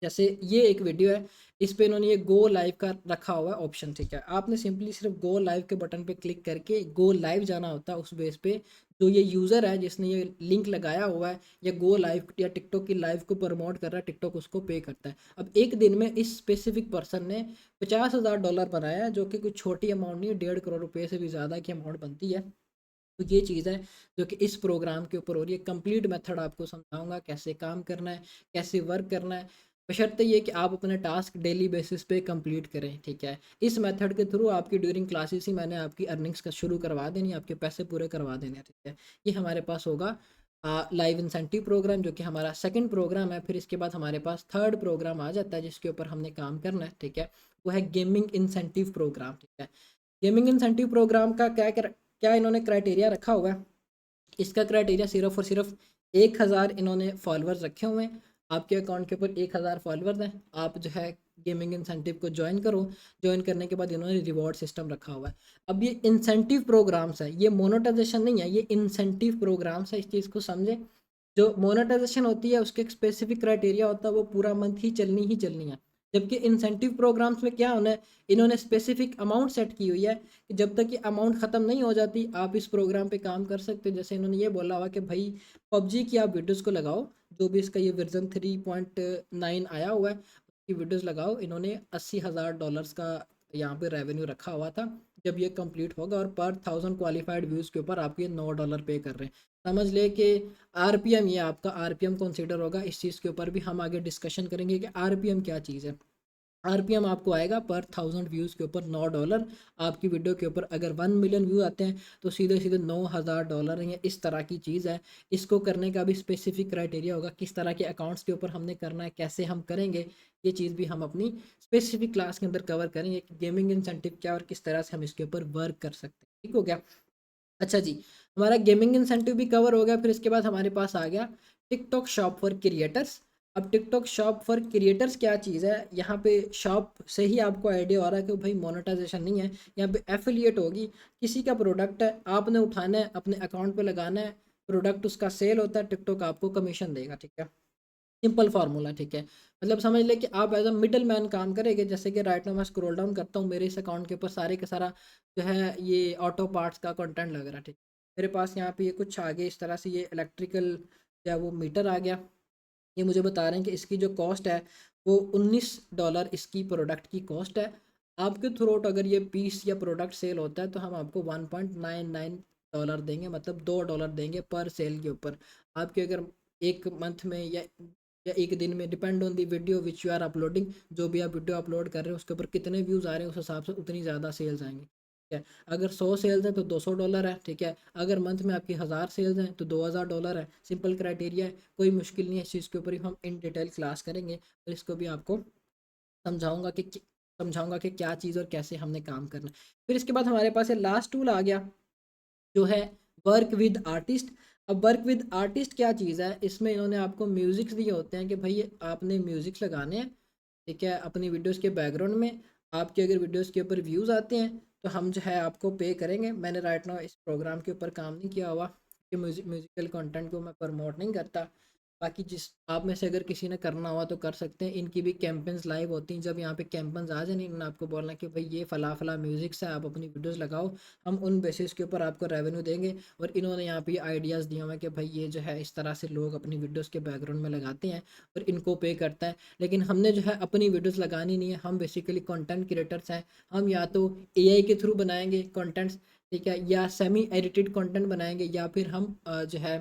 जैसे ये एक वीडियो है, इस पे इन्होंने ये गो लाइव का रखा हुआ है ऑप्शन, ठीक है। आपने सिंपली सिर्फ गो लाइव के बटन पे क्लिक करके गो लाइव जाना होता है उस बेस पे। जो ये यूज़र है जिसने ये लिंक लगाया हुआ है या गो लाइव या टिकटॉक की लाइव को प्रमोट कर रहा है, टिकटॉक उसको पे करता है। अब एक दिन में इस स्पेसिफिक पर्सन ने $50,000 बनाया है, जो कि कोई छोटी अमाउंट नहीं है, 1.5 करोड़ से भी ज़्यादा की अमाउंट बनती है। तो ये चीज़ है जो कि इस प्रोग्राम के ऊपर हो रही है। कंप्लीट मेथड आपको समझाऊंगा कैसे काम करना है, कैसे वर्क करना है, बशर्ते ये कि आप अपने टास्क डेली बेसिस पे कंप्लीट करें, ठीक है। इस मेथड के थ्रू आपकी ड्यूरिंग क्लासेस ही मैंने आपकी अर्निंग्स का शुरू करवा देनी, आपके पैसे पूरे करवा देने हैं, ठीक है। ये हमारे पास होगा लाइव इंसेंटिव प्रोग्राम जो कि हमारा सेकंड प्रोग्राम है। फिर इसके बाद हमारे पास थर्ड प्रोग्राम आ जाता है जिसके ऊपर हमने काम करना है, ठीक है। वो है गेमिंग इंसेंटिव प्रोग्राम, ठीक है। गेमिंग इंसेंटिव प्रोग्राम का क्या क्या इन्होंने क्राइटेरिया रखा हुआ है। इसका क्राइटेरिया सिर्फ और सिर्फ 1,000 इन्होंने फॉलोअर्स रखे हुए हैं। आपके अकाउंट के ऊपर 1,000 फॉलोअर्स हैं, आप जो है गेमिंग इंसेंटिव को ज्वाइन करो। ज्वाइन करने के बाद इन्होंने रिवॉर्ड सिस्टम रखा हुआ है। अब ये इंसेंटिव प्रोग्राम्स है, ये मोनेटाइजेशन नहीं है, ये इंसेंटिव प्रोग्राम्स है, इस चीज़ को समझे। जो मोनेटाइजेशन होती है उसके एक स्पेसिफिक क्राइटेरिया होता है, वो पूरा मंथ ही चलनी है। जबकि इंसेंटिव प्रोग्राम्स में क्या होना है, इन्होंने स्पेसिफिक अमाउंट सेट की हुई है कि जब तक ये अमाउंट ख़त्म नहीं हो जाती आप इस प्रोग्राम पे काम कर सकते हो। जैसे इन्होंने ये बोला हुआ कि भाई पबजी की आप वीडियोज़ को लगाओ, जो भी इसका ये वर्जन 3.9 आया हुआ है उसकी वीडियोज़ लगाओ। इन्होंने $80,000 का यहाँ पे रेवेन्यू रखा हुआ था जब ये कंप्लीट होगा, और पर 1000 क्वालिफाइड व्यूज़ के ऊपर आपको ये $9 पे कर रहे हैं। समझ ले कि आरपीएम, ये आपका आरपीएम कंसीडर होगा। इस चीज़ के ऊपर भी हम आगे डिस्कशन करेंगे कि आरपीएम क्या चीज़ है। आरपीएम आपको आएगा पर 1000 व्यूज़ के ऊपर $9। आपकी वीडियो के ऊपर अगर 1 मिलियन व्यू आते हैं तो सीधे सीधे $9,000 है। इस तरह की चीज़ है। इसको करने का भी स्पेसिफिक क्राइटेरिया होगा, किस तरह के अकाउंट्स के ऊपर हमने करना है, कैसे हम करेंगे, ये चीज़ भी हम अपनी स्पेसिफिक क्लास के अंदर कवर करेंगे कि गेमिंग इंसेंटिव क्या और किस तरह से हम इसके ऊपर वर्क कर सकते हैं। ठीक हो गया। अच्छा जी, हमारा गेमिंग इंसेंटिव भी कवर हो गया। फिर इसके बाद हमारे पास आ गया टिकटॉक शॉप फॉर क्रिएटर्स। अब टिकटॉक शॉप फॉर क्रिएटर्स क्या चीज़ है, यहाँ पे शॉप से ही आपको आइडिया हो रहा है कि भाई मोनेटाइजेशन नहीं है, यहाँ पे एफिलिएट होगी। किसी का प्रोडक्ट है, आपने उठाना है, अपने अकाउंट पे लगाना है, प्रोडक्ट उसका सेल होता है, टिकटॉक आपको कमीशन देगा, ठीक है। सिंपल फार्मूला, ठीक है। मतलब समझ ले कि आप एज अ मिडल मैन काम करेंगे। जैसे कि राइट नाउ मैं स्क्रॉल डाउन करता हूँ, मेरे इस अकाउंट के ऊपर सारे का सारा जो है ये ऑटो पार्ट्स का कंटेंट लग रहा है, ठीक। मेरे पास यहाँ पे ये कुछ आगे इस तरह से ये इलेक्ट्रिकल या वो मीटर आ गया। ये मुझे बता रहे हैं कि इसकी जो कॉस्ट है वो $19 इसकी प्रोडक्ट की कॉस्ट है। आपके थ्रोट अगर ये पीस या प्रोडक्ट सेल होता है तो हम आपको $1.99 देंगे, मतलब $2 देंगे पर सेल के ऊपर। आपके अगर एक मंथ में या एक दिन में, depend on the video which you are uploading, जो भी आप वीडियो अपलोड कर रहे हैं उसके ऊपर कितने व्यूज़ आ रहे हैं उस हिसाब से उतनी ज़्यादा सेल्स आएंगी, ठीक है। अगर 100 सेल्स हैं तो $200 है, ठीक है। अगर मंथ में आपकी 1000 सेल्स हैं तो $2000 है। सिंपल क्राइटेरिया है, कोई मुश्किल नहीं है। इस चीज़ के ऊपर ही हम इन डिटेल क्लास करेंगे और इसको भी आपको समझाऊंगा कि समझाऊंगा कि क्या चीज़ और कैसे हमने काम करना है। फिर इसके बाद हमारे पास ये लास्ट टूल आ गया जो है वर्क विद आर्टिस्ट। अब वर्क विद आर्टिस्ट क्या चीज़ है, इसमें इन्होंने आपको म्यूज़िक्स दिए होते हैं कि भाई ये आपने म्यूज़िक्स लगाने हैं, ठीक है, अपनी वीडियोस के बैकग्राउंड में। आपके अगर वीडियोस के ऊपर व्यूज़ आते हैं तो हम जो है आपको पे करेंगे। मैंने राइट नाउ इस प्रोग्राम के ऊपर काम नहीं किया हुआ कि म्यूज़िकल कंटेंट को मैं प्रमोट नहीं करता। बाकी जिस आप में से अगर किसी ने करना हुआ तो कर सकते हैं। इनकी भी कैंपेन्स लाइव होती हैं। जब यहाँ पे कैंपेन्स आ जाए, इन्होंने आपको बोलना कि भाई ये फ़ला फ़ला म्यूज़िक्स है, आप अपनी वीडियोस लगाओ, हम उन बेसिस के ऊपर आपको रेवेन्यू देंगे। और इन्होंने यहाँ पे आइडियाज़ दिए हुए हैं कि भाई ये जो है इस तरह से लोग अपनी वीडियोस के बैकग्राउंड में लगाते हैं और इनको पे करता है। लेकिन हमने जो है अपनी वीडियोस लगानी नहीं है, हम बेसिकली कंटेंट क्रिएटर्स हैं। हम या तो एआई के थ्रू बनाएंगे कंटेंट्स, ठीक है, या सेमी एडिटेड कंटेंट बनाएंगे, या फिर हम जो है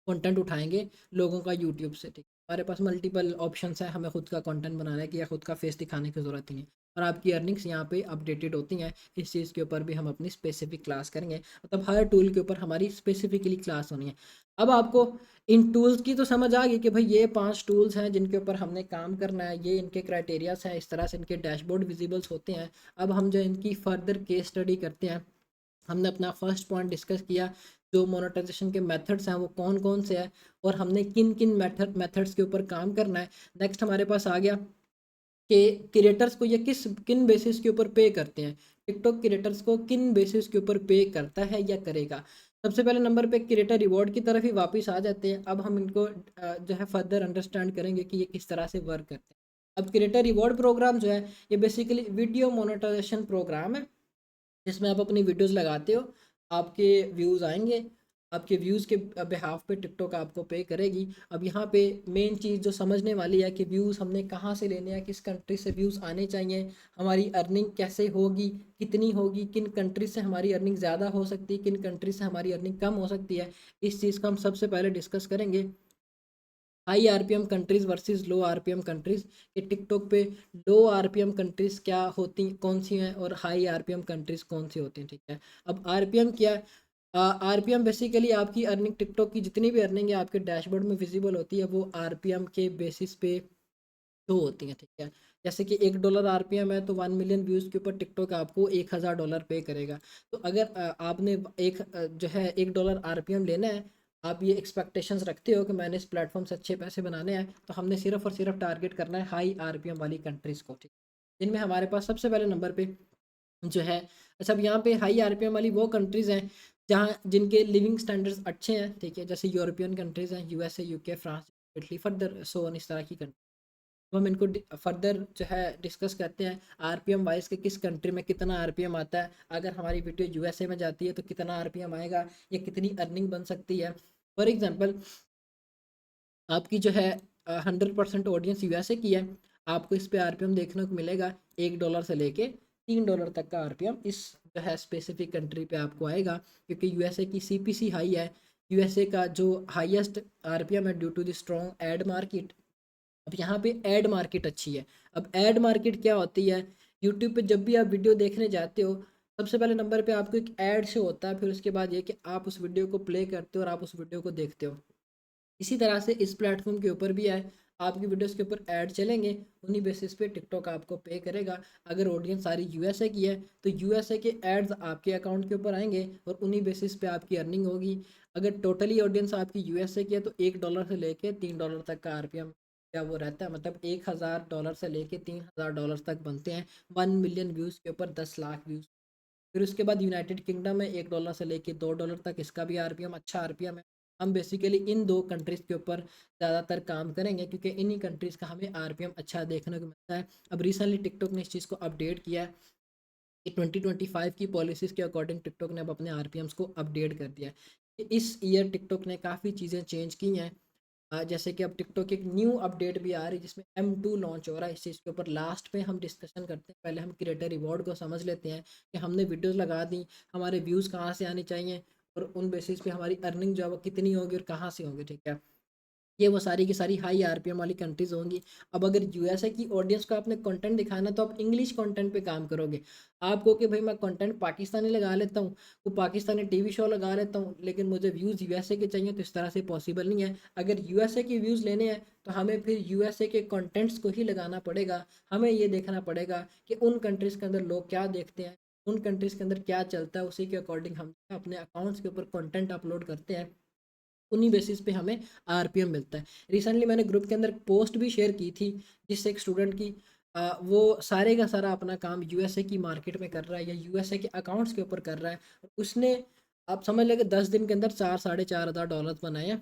कंटेंट उठाएंगे लोगों का यूट्यूब से, ठीक। हमारे पास मल्टीपल ऑप्शंस है, हमें खुद का कंटेंट बनाने की या खुद का फेस दिखाने की ज़रूरत नहीं है। और आपकी अर्निंग्स यहाँ पे अपडेटेड होती हैं। इस चीज़ के ऊपर भी हम अपनी स्पेसिफिक क्लास करेंगे, मतलब हर टूल के ऊपर हमारी स्पेसिफिकली क्लास होनी है। अब आपको इन टूल्स की तो समझ आ गई कि भाई ये 5 टूल्स हैं जिनके ऊपर हमने काम करना है, ये इनके क्राइटेरियाज हैं, इस तरह से इनके डैशबोर्ड विजिबल्स होते हैं। अब हम जो इनकी फर्दर केस स्टडी करते हैं, हमने अपना फर्स्ट पॉइंट डिस्कस किया, जो मोनेटाइजेशन के मेथड्स हैं वो कौन कौन से हैं और हमने किन किन मेथड्स के ऊपर काम करना है। नेक्स्ट हमारे पास आ गया कि क्रिएटर्स को ये किन बेसिस के ऊपर पे करते हैं। टिकटॉक क्रिएटर्स को किन बेसिस के ऊपर पे करता है या करेगा। सबसे पहले नंबर पे क्रिएटर रिवॉर्ड की तरफ ही वापस आ जाते हैं। अब हम इनको जो है फर्दर अंडरस्टैंड करेंगे कि ये किस तरह से वर्क करते हैं। अब क्रिएटर रिवॉर्ड प्रोग्राम जो है ये बेसिकली वीडियो मोनेटाइजेशन प्रोग्राम है, जिसमें आप अपनी वीडियोस लगाते हो, आपके व्यूज़ आएंगे, आपके व्यूज़ के बिहाफ पे टिकटॉक आपको पे करेगी। अब यहाँ पे मेन चीज़ जो समझने वाली है कि व्यूज़ हमने कहाँ से लेने हैं, किस कंट्री से व्यूज़ आने चाहिए, हमारी अर्निंग कैसे होगी, कितनी होगी, किन कंट्री से हमारी अर्निंग ज़्यादा हो सकती है, किन कंट्री से हमारी अर्निंग कम हो सकती है। इस चीज़ का हम सबसे पहले डिस्कस करेंगे। हाई आरपीएम कंट्रीज वर्सेस लो आरपीएम कंट्रीज, कि टिकटॉक पे लो आरपीएम कंट्रीज क्या होती कौन सी हैं और हाई आरपीएम कंट्रीज कौन सी होती हैं, ठीक है। अब आरपीएम क्या है, आरपीएम बेसिकली आपकी अर्निंग, टिकटॉक की जितनी भी अर्निंग है आपके डैशबोर्ड में विजिबल होती है, वो आरपीएम के बेसिस पे शो होती हैं, ठीक है। जैसे कि $1 आरपीएम है तो 1 मिलियन व्यूज़ के ऊपर टिकटॉक आपको $1000 पे करेगा। तो अगर आपने जो है $1 आरपीएम लेना है, आप ये एक्सपेक्टेशंस रखते हो कि मैंने इस प्लेटफॉर्म से अच्छे पैसे बनाने हैं, तो हमने सिर्फ और सिर्फ टारगेट करना है हाई आरपीएम वाली कंट्रीज़ को, ठीक। जिनमें हमारे पास सबसे पहले नंबर पे जो है, अच्छा अब यहाँ पे हाई आरपीएम वाली वो कंट्रीज़ हैं जहाँ जिनके लिविंग स्टैंडर्ड्स अच्छे हैं, ठीक है। जैसे यूरोपियन कंट्रीज़ हैं, USA, UK, France, Italy, further so on, इस तरह की कंट्री। तो हम इनको फर्दर जो है डिस्कस करते हैं आरपीएम वाइज के, किस कंट्री में कितना आरपीएम आता है, अगर हमारी वीडियो यूएसए में जाती है तो कितना आरपीएम आएगा, या कितनी अर्निंग बन सकती है। फॉर एग्जांपल आपकी जो है 100% ऑडियंस यूएसए की है, आपको इस पे आरपीएम देखने को मिलेगा $1 से लेके $3 तक का आरपीएम इस जो है स्पेसिफिक कंट्री पे आपको आएगा, क्योंकि यूएसए की सीपीसी हाई है। यूएसए का जो हाईएस्ट आरपीएम है due to the strong ad market. अब यहाँ पे ऐड मार्केट अच्छी है। अब ऐड मार्केट क्या होती है, यूट्यूब पे जब भी आप वीडियो देखने जाते हो, सबसे पहले नंबर पे आपको एक ऐड शो होता है, फिर उसके बाद ये कि आप उस वीडियो को प्ले करते हो और आप उस वीडियो को देखते हो। इसी तरह से इस प्लेटफॉर्म के ऊपर भी है, आपकी वीडियोस के ऊपर ऐड चलेंगे, उन्हीं बेसिस पे टिकटॉक आपको पे करेगा। अगर ऑडियंस सारी यूएसए की है तो यूएसए के एड्स आपके अकाउंट के ऊपर आएंगे और उन्हीं बेसिस पे आपकी अर्निंग होगी। अगर टोटली ऑडियंस आपकी यूएसए की है तो $1 से लेके $3 तक का आरपीएम क्या वो रहता है, मतलब $1000 से लेके $3000 तक बनते हैं 1 मिलियन व्यूज़ के ऊपर, 10 लाख व्यूज़। फिर उसके बाद यूनाइटेड किंगडम में $1 से लेके $2 तक, इसका भी आरपीएम अच्छा आरपीएम है। हम बेसिकली इन 2 कंट्रीज़ के ऊपर ज़्यादातर काम करेंगे क्योंकि इन्हीं कंट्रीज़ का हमें आरपीएम अच्छा देखने को मिलता है। अब रिसेंटली टिकटॉक ने इस चीज़ को अपडेट किया है कि 2025 की पॉलिसीज़ के अकॉर्डिंग टिकटॉक ने अब अपने आरपीएम्स को अपडेट कर दिया है। कि इस ईयर टिकटॉक ने काफ़ी चीज़ें चेंज की हैं। जैसे कि अब टिकटॉक एक न्यू अपडेट भी आ रही है जिसमें M2 लॉन्च हो रहा है। इस चीज़ के ऊपर लास्ट में हम डिस्कशन करते हैं। पहले हम क्रिएटर रिवॉर्ड को समझ लेते हैं कि हमने वीडियोस लगा दी, हमारे व्यूज़ कहाँ से आने चाहिए और उन बेसिस पे हमारी अर्निंग जो है वो कितनी होगी और कहाँ से होगी, ठीक है। ये वो सारी की सारी हाई आरपीएम वाली कंट्रीज़ होंगी। अब अगर यूएसए की ऑडियंस को आपने कंटेंट दिखाना तो आप इंग्लिश कंटेंट पे काम करोगे। आप कहो कि भाई मैं कंटेंट पाकिस्तानी लगा लेता हूँ, वो पाकिस्तानी टीवी शो लगा लेता हूँ, लेकिन मुझे व्यूज़ यूएसए के चाहिए, तो इस तरह से पॉसिबल नहीं है। अगर यूएसए के व्यूज़ लेने हैं तो हमें फिर यूएसए के कंटेंट्स को ही लगाना पड़ेगा। हमें ये देखना पड़ेगा कि उन कंट्रीज़ के अंदर लोग क्या देखते हैं, उन कंट्रीज़ के अंदर क्या चलता है, उसी के अकॉर्डिंग हम अपने अकाउंट्स के ऊपर कंटेंट अपलोड करते हैं। उन्हीं बेसिस पे हमें आरपीएम मिलता है। रिसेंटली मैंने ग्रुप के अंदर पोस्ट भी शेयर की थी जिससे एक स्टूडेंट की वो सारे का सारा अपना काम यूएसए की मार्केट में कर रहा है या यूएसए के अकाउंट्स के ऊपर कर रहा है। उसने आप समझ लें कि 10 दिन के अंदर 4 साढ़े 4 हज़ार डॉलर बनाए हैं।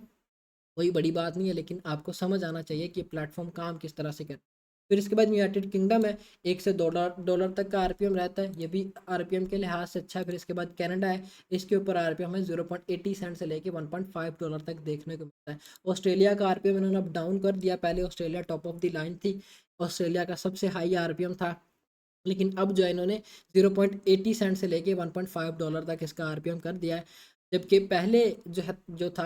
कोई बड़ी बात नहीं है, लेकिन आपको समझ आना चाहिए कि प्लेटफॉर्म काम किस तरह से करता है। फिर इसके बाद यूनाइटेड किंगडम है, 1 से 2 डॉलर तक का आरपीएम रहता है, ये भी आरपीएम के लिहाज से अच्छा है। फिर इसके बाद कनाडा है, इसके ऊपर आरपीएम है 0.80 सेंट से लेके $1.5 तक देखने को मिलता है। ऑस्ट्रेलिया का आरपीएम इन्होंने अब डाउन कर दिया, पहले Australia top of the line थी, ऑस्ट्रेलिया का सबसे हाई आरपीएम था, लेकिन अब जो है इन्होंने 0.80 सेंट से लेके $1.5 तक इसका आरपीएम कर दिया है। जबकि पहले जो था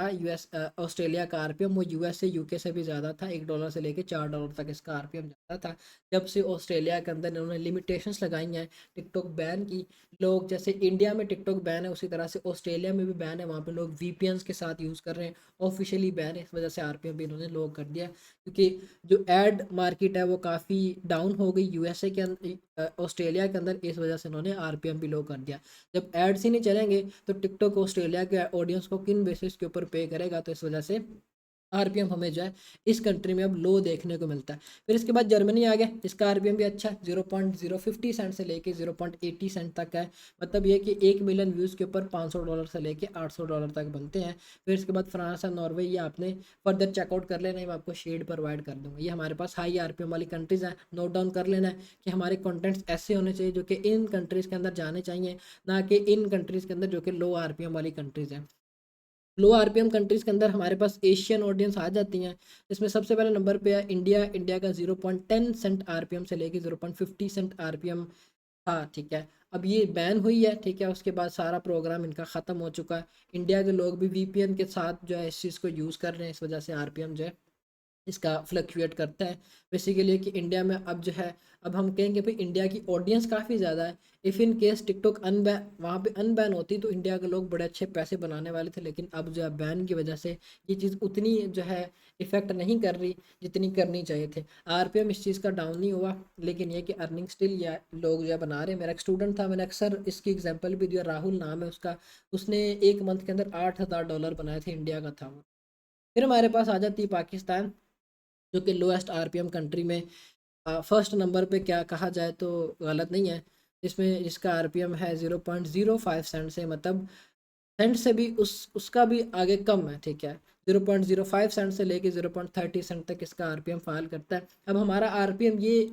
ऑस्ट्रेलिया का आरपीएम वो यूएस से यूके से भी ज़्यादा था, $1 से लेके $4 तक इसका आरपीएम ज़्यादा था। जब से ऑस्ट्रेलिया के अंदर इन्होंने लिमिटेशंस लगाई हैं टिकटॉक बैन की, लोग जैसे इंडिया में टिकटॉक बैन है उसी तरह से ऑस्ट्रेलिया में भी बैन है, वहाँ पे लोग वीपीएन्स के साथ यूज़ कर रहे हैं, ऑफिशियली बैन है, इस वजह से आरपीएम भी इन्होंने लो कर दिया। क्योंकि जो एड मार्केट है वो काफ़ी डाउन हो गई यूएसए के अंदर, ऑस्ट्रेलिया के अंदर, इस वजह से इन्होंने आरपीएम भी लो कर दिया। जब एड्स ही नहीं चलेंगे तो टिकटॉक ऑस्ट्रेलिया के ऑडियंस को किन बेसिस के ऊपर पे करेगा, तो इस वजह से आरपीएम हमें जो है इस कंट्री में अब लो देखने को मिलता है। फिर इसके बाद जर्मनी आ गया, इसका आरपीएम भी अच्छा है, 0.050 सेंट से लेके 0.80 सेंट तक है। मतलब ये कि 1 मिलियन व्यूज़ के ऊपर $500 से लेके $800 तक बनते हैं। फिर इसके बाद फ्रांस है, नॉर्वे, ये आपने फर्दर चेकआउट कर लेना है, मैं आपको शेड प्रोवाइड कर दूंगा। ये हमारे पास हाई आरपीएम वाली कंट्रीज़ हैं, नोट डाउन कर लेना है कि हमारे कंटेंट्स ऐसे होने चाहिए जो कि इन कंट्रीज़ के अंदर जाने चाहिए, ना कि इन कंट्रीज़ के अंदर जो कि लो आरपीएम वाली कंट्रीज़ हैं। लो आरपीएम कंट्रीज़ के अंदर हमारे पास एशियन ऑडियंस आ जाती हैं, जिसमें सबसे पहले नंबर पे है इंडिया। इंडिया का 0.10 सेंट आरपीएम से लेके 0.50 सेंट आरपीएम था, ठीक है। अब ये बैन हुई है, ठीक है, उसके बाद सारा प्रोग्राम इनका ख़त्म हो चुका है। इंडिया के लोग भी वीपीएन के साथ जो है इस चीज़ को यूज़ कर रहे हैं, इस वजह से आरपीएम जो है इसका फ्लक्चुएट करता है। बेसिकली कि इंडिया में अब जो है, अब हम कहेंगे भाई इंडिया की ऑडियंस काफ़ी ज़्यादा है। If in case TikTok unban, वहाँ पे अनबैन होती तो इंडिया के लोग बड़े अच्छे पैसे बनाने वाले थे, लेकिन अब जो है बैन की वजह से ये चीज़ उतनी जो है इफ़ेक्ट नहीं कर रही जितनी करनी चाहिए थे। आरपीएम इस चीज़ का डाउन नहीं हुआ, लेकिन ये कि अर्निंग स्टिल या लोग जो है बना रहे हैं। मेरा एक स्टूडेंट था, मैंने अक्सर इसकी एग्जाम्पल भी दिया, राहुल नाम है उसका, उसने 1 मंथ के अंदर $8000 बनाए थे, इंडिया का था वो। फिर हमारे पास आ जाती है पाकिस्तान, जो कि लोएस्ट आरपीएम कंट्री में फर्स्ट नंबर पे क्या कहा जाए तो गलत नहीं है, जिसमें जिसका आरपीएम है 0.05 सेंट से, मतलब सेंट से भी उसका भी आगे कम है, ठीक है। 0.05 सेंट से लेके 0.30 सेंट तक इसका आरपीएम फाल करता है। अब हमारा आरपीएम ये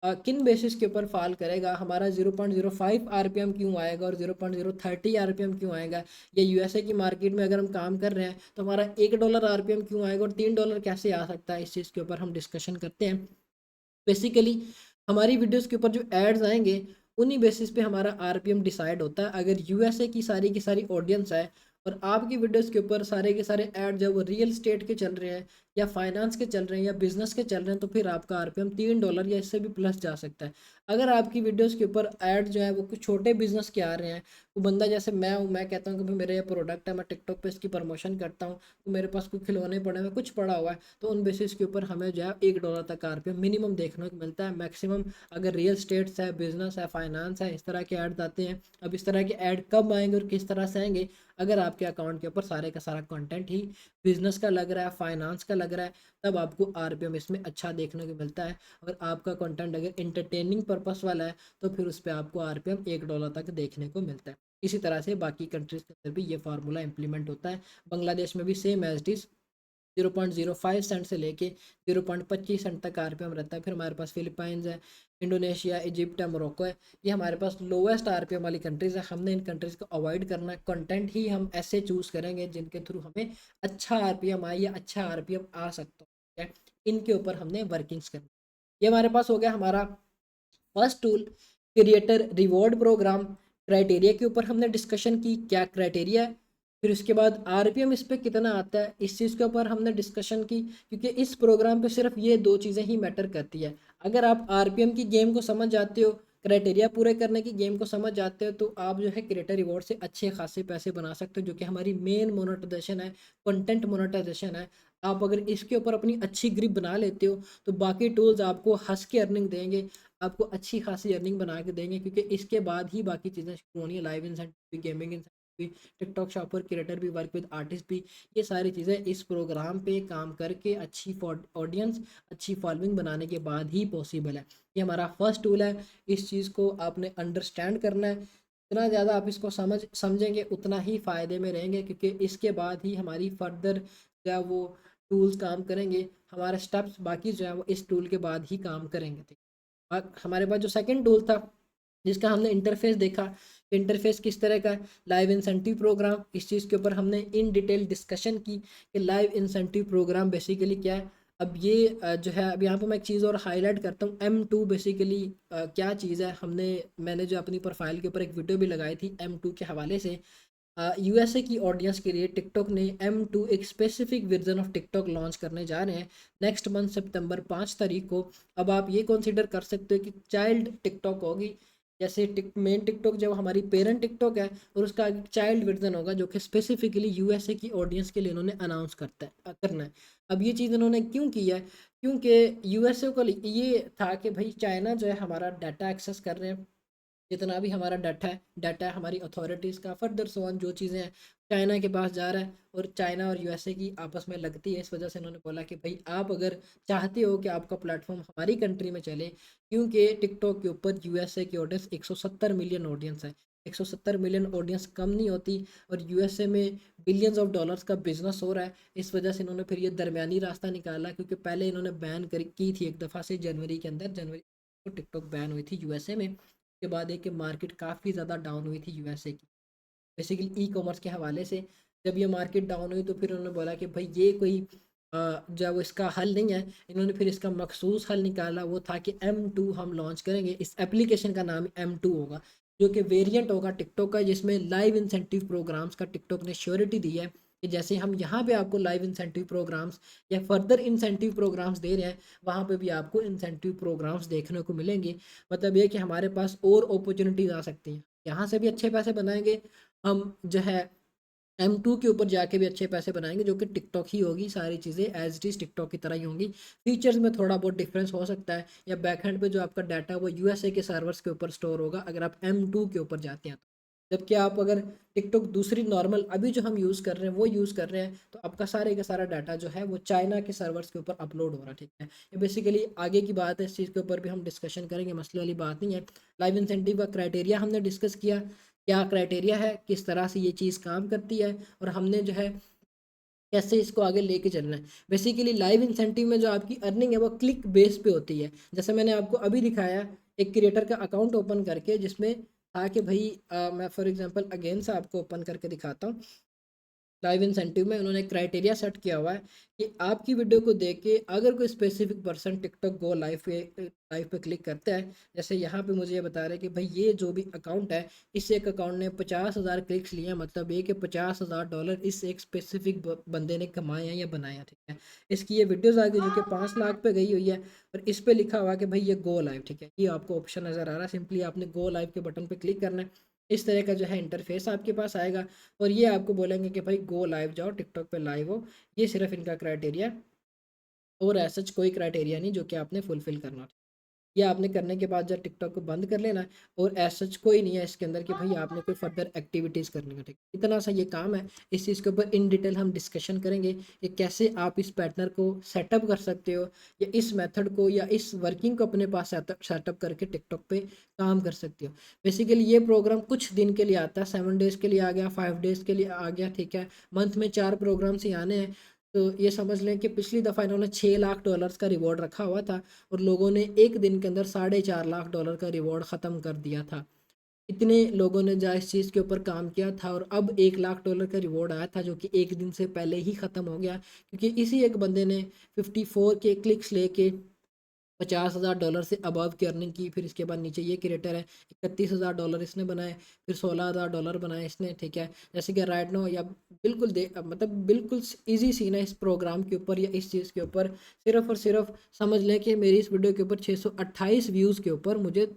किन बेसिस के ऊपर फाल करेगा, हमारा 0.05 आरपीएम क्यों आएगा और 0.030 आरपीएम क्यों आएगा, या यूएसए की मार्केट में अगर हम काम कर रहे हैं तो हमारा $1 आरपीएम क्यों आएगा और $3 कैसे आ सकता है, इस चीज़ के ऊपर हम डिस्कशन करते हैं। बेसिकली हमारी वीडियोस के ऊपर जो एड्स आएंगे उन्हीं बेसिस पे हमारा आरपीएम डिसाइड होता है। अगर यूएसए की सारी ऑडियंस है और आपकी वीडियोस के ऊपर सारे के सारे ऐड जब वो रियल स्टेट के चल रहे हैं या फाइनेंस के चल रहे हैं या बिजनेस के चल रहे हैं, तो फिर आपका आरपीएम $3 या इससे भी प्लस जा सकता है। अगर आपकी वीडियोस के ऊपर ऐड जो है वो कुछ छोटे बिजनेस के आ रहे हैं, वो बंदा जैसे मैं हूँ, मैं कहता हूँ कि भाई मेरा ये प्रोडक्ट है, मैं टिकटॉक पे इसकी प्रमोशन करता हूँ, तो मेरे पास कुछ खिलौने पड़े हुए, कुछ पड़ा हुआ है, तो उन बेसिस के ऊपर हमें जो है $1 तक आरपीएम मिनिमम देखने को मिलता है। मैक्सिमम अगर रियल स्टेट्स है, बिजनेस है, फाइनेंस है, इस तरह के ऐड आते हैं। अब इस तरह के ऐड कब आएंगे और किस तरह से आएंगे, अगर आपके अकाउंट के ऊपर सारे का सारा कंटेंट ही बिजनेस का लग रहा है, फाइनेंस का लग रहा है तब आपको आरपीएम इसमें अच्छा देखने को मिलता है। अगर आपका कंटेंट अगर इंटरटेनिंग पर्पस वाला है तो फिर उस पर आपको आरपीएम $1 तक देखने को मिलता है। इसी तरह से बाकी कंट्रीज के अंदर भी ये फार्मूला इंप्लीमेंट होता है। बांग्लादेश में भी same as it is 0.05 cent से लेके 0.25 सेंट तक आरपीएम रहता है। फिर हमारे पास फिलीपाइंस है, इंडोनेशिया, इजिप्ट है, मोरक्को है। ये हमारे पास लोवेस्ट आरपीएम वाली कंट्रीज़ है। हमने इन कंट्रीज़ को अवॉइड करना है। कंटेंट ही हम ऐसे चूज़ करेंगे जिनके थ्रू हमें अच्छा आरपीएम आए या अच्छा आरपीएम आ सकता है, इनके ऊपर हमने वर्किंग्स करनी। ये हमारे पास हो गया हमारा first tool, creator reward program. Criteria के ऊपर हमने डिस्कशन की, क्या क्राइटेरिया है। फिर उसके बाद आरपीएम इस पे कितना आता है, इस चीज़ के ऊपर हमने डिस्कशन की, क्योंकि इस प्रोग्राम पे सिर्फ ये दो चीज़ें ही मैटर करती है। अगर आप आरपीएम की गेम को समझ जाते हो, क्राइटेरिया पूरे करने की गेम को समझ जाते हो, तो आप जो है क्रिएटर रिवॉर्ड से अच्छे खासे पैसे बना सकते हो, जो कि हमारी मेन मोनेटाइजेशन है, कंटेंट मोनेटाइजेशन है। आप अगर इसके ऊपर अपनी अच्छी ग्रिप बना लेते हो तो बाकी टूल्स आपको हंस के अर्निंग देंगे, आपको अच्छी खासी अर्निंग बना के देंगे, क्योंकि इसके बाद ही बाकी चीज़ें शुरू होनी है। लाइव इंसेंटिव भी, गेमिंग इंसेंटिव भी, टिकटॉक शॉपर, क्रिएटर भी, वर्क विद आर्टिस्ट भी, ये सारी चीज़ें इस प्रोग्राम पे काम करके अच्छी ऑडियंस, अच्छी फॉलोइंग बनाने के बाद ही पॉसिबल है। ये हमारा फर्स्ट टूल है। इस चीज़ को आपने अंडरस्टैंड करना है। जितना ज़्यादा आप इसको समझेंगे उतना ही फ़ायदे में रहेंगे, क्योंकि इसके बाद ही हमारी फर्दर जो है वो टूल्स काम करेंगे। हमारे स्टेप्स बाकी जो है वो इस टूल के बाद ही काम करेंगे। ठीक, हमारे पास जो सेकंड टूल था जिसका हमने इंटरफेस देखा, इंटरफेस किस तरह का है, लाइव इंसेंटिव प्रोग्राम। इस चीज़ के ऊपर हमने इन डिटेल डिस्कशन की कि लाइव इंसेंटिव प्रोग्राम बेसिकली क्या है। अब ये जो है, अब यहाँ पे मैं एक चीज़ और हाईलाइट करता हूँ, M2 बेसिकली क्या चीज़ है। मैंने जो अपनी प्रोफाइल के ऊपर एक वीडियो भी लगाई थी M2 के हवाले से। यूएसए की ऑडियंस के लिए टिकटॉक ने M2 एक specific version of TikTok launch करने जा रहे हैं नेक्स्ट मंथ सितंबर 5 तारीख को। अब आप ये कंसीडर कर सकते हो कि चाइल्ड टिकटॉक होगी, जैसे मेन टिकटॉक जो हमारी पेरेंट टिकटॉक है, और उसका चाइल्ड वर्जन होगा जो कि स्पेसिफिकली यूएसए की ऑडियंस के लिए इन्होंने अनाउंस करना है। अब ये चीज़ इन्होंने क्यों की है, क्योंकि यूएसए को ये था कि भाई चाइना जो है हमारा डाटा एक्सेस कर रहे हैं। जितना भी हमारा डाटा है हमारी अथॉरिटीज़ का, फर्दर सो ऑन जो चीज़ें हैं चाइना के पास जा रहा है, और चाइना और यूएसए की आपस में लगती है। इस वजह से इन्होंने बोला कि भाई आप अगर चाहते हो कि आपका प्लेटफॉर्म हमारी कंट्री में चले, क्योंकि टिकटॉक के ऊपर यूएसए की ऑडियंस 170 मिलियन ऑडियंस है। 170 मिलियन ऑडियंस कम नहीं होती, और यूएसए में बिलियंस ऑफ डॉलर्स का बिजनेस हो रहा है। इस वजह से इन्होंने फिर ये दरमियानी रास्ता निकाला, क्योंकि पहले इन्होंने बैन की थी एक दफ़ा से जनवरी के अंदर, जनवरी को टिकटॉक बैन हुई थी यूएसए में। के बाद एक मार्केट काफ़ी ज़्यादा डाउन हुई थी यूएसए की, बेसिकली ई कॉमर्स के हवाले से। जब ये मार्केट डाउन हुई तो फिर उन्होंने बोला कि भाई ये कोई जो है वो इसका हल नहीं है। इन्होंने फिर इसका मखसूस हल निकाला, वो था कि M2 हम लॉन्च करेंगे। इस एप्लीकेशन का नाम M2 होगा, जो कि वेरिएंट होगा टिकटॉक का, जिसमें लाइव इंसेंटिव प्रोग्राम्स का टिकटॉक ने श्योरिटी दी है कि जैसे हम यहाँ पे आपको लाइव इंसेंटिव प्रोग्राम्स या फर्दर इंसेंटिव प्रोग्राम्स दे रहे हैं, वहाँ पे भी आपको इंसेंटिव प्रोग्राम्स देखने को मिलेंगे। मतलब ये कि हमारे पास और अपॉर्चुनिटीज़ आ सकती हैं, यहाँ से भी अच्छे पैसे बनाएंगे हम, जो है M2 के ऊपर जाके भी अच्छे पैसे बनाएंगे, जो कि टिकटॉक ही होगी। सारी चीज़ें एज इट इज़ टिकटॉक की तरह ही होंगी। फीचर्स में थोड़ा बहुत डिफरेंस हो सकता है, या बैकएंड पे जो आपका डाटा है वो यूएसए के सर्वर्स के ऊपर स्टोर होगा अगर आप M2 के ऊपर जाते हैं तो। जबकि आप अगर टिकटॉक दूसरी नॉर्मल अभी जो हम यूज़ कर रहे हैं वो यूज़ कर रहे हैं, तो आपका सारे का सारा डाटा जो है वो चाइना के सर्वर्स के ऊपर अपलोड हो रहा है। ठीक है, ये बेसिकली आगे की बात है, इस चीज़ के ऊपर भी हम डिस्कशन करेंगे, मसले वाली बात नहीं है। लाइव इंसेंटिव का क्राइटेरिया हमने डिस्कस किया, क्या क्राइटेरिया है, किस तरह से ये चीज़ काम करती है, और हमने जो है कैसे इसको आगे लेके चलना है। बेसिकली लाइव इंसेंटिव में जो आपकी अर्निंग है वो क्लिक बेस पे होती है। जैसे मैंने आपको अभी दिखाया एक क्रिएटर का अकाउंट ओपन करके, जिसमें था कि भाई मैं फॉर एग्जांपल अगेन से आपको ओपन करके दिखाता हूँ। लाइव इंसेंटिव में उन्होंने क्राइटेरिया सेट किया हुआ है कि आपकी वीडियो को देख के अगर कोई specific person TikTok go live पे क्लिक करता है, जैसे यहाँ पे मुझे ये बता रहे हैं कि भाई ये जो भी अकाउंट है, इस एक अकाउंट ने 50,000 क्लिक्स लिए हैं, मतलब ये कि $50,000 इस एक स्पेसिफिक बंदे ने कमाए हैं या बनाए हैं। ठीक है, इसकी ये वीडियोज़ आ गई जो कि 5 लाख पे गई हुई है, और इस पे लिखा हुआ है कि भाई ये गो लाइव। ठीक है, ये आपको ऑप्शन नज़र आ रहा है, सिंपली आपने गो लाइव के बटन पे क्लिक करना है। इस तरह का जो है इंटरफेस आपके पास आएगा, और ये आपको बोलेंगे कि भाई गो लाइव जाओ, टिकटॉक पे लाइव हो। ये सिर्फ इनका क्राइटेरिया, और ऐसा कोई क्राइटेरिया नहीं जो कि आपने फुलफिल करना। ये आपने करने के बाद जब टिकटॉक को बंद कर लेना है, और ऐसा सच कोई नहीं है इसके अंदर कि भाई आपने कोई फर्दर एक्टिविटीज़ करनी है, ठीक। इतना सा ये काम है। इस चीज़ के ऊपर इन डिटेल हम डिस्कशन करेंगे कि कैसे आप इस पैटर्न को सेटअप कर सकते हो, या इस मेथड को या इस वर्किंग को अपने पास सेटअप करके टिकटॉक पे काम कर सकते हो। बेसिकली ये प्रोग्राम कुछ दिन के लिए आता है, 7 डेज़ के लिए आ गया, 5 डेज़ के लिए आ गया, ठीक है। मंथ में 4 प्रोग्राम्स ही आने हैं। तो ये समझ लें कि पिछली दफ़ा इन्होंने $6 लाख का रिवॉर्ड रखा हुआ था, और लोगों ने एक दिन के अंदर $4.5 लाख का रिवॉर्ड ख़त्म कर दिया था। इतने लोगों ने जहाँ इस चीज़ के ऊपर काम किया था, और अब $1 लाख का रिवॉर्ड आया था जो कि एक दिन से पहले ही ख़त्म हो गया, क्योंकि इसी एक बंदे ने 54 के क्लिक्स लेके $50,000 से अबव की अर्निंग की। फिर इसके बाद नीचे ये क्रिएटर है, $31,000 इसने बनाए, फिर $16,000 बनाए इसने, ठीक है। जैसे कि राइट नो, या बिल्कुल मतलब बिल्कुल ईजी सीन है इस प्रोग्राम के ऊपर या इस चीज़ के ऊपर। सिर्फ और सिर्फ समझ लें कि मेरी इस वीडियो के ऊपर 628 व्यूज़ के ऊपर मुझे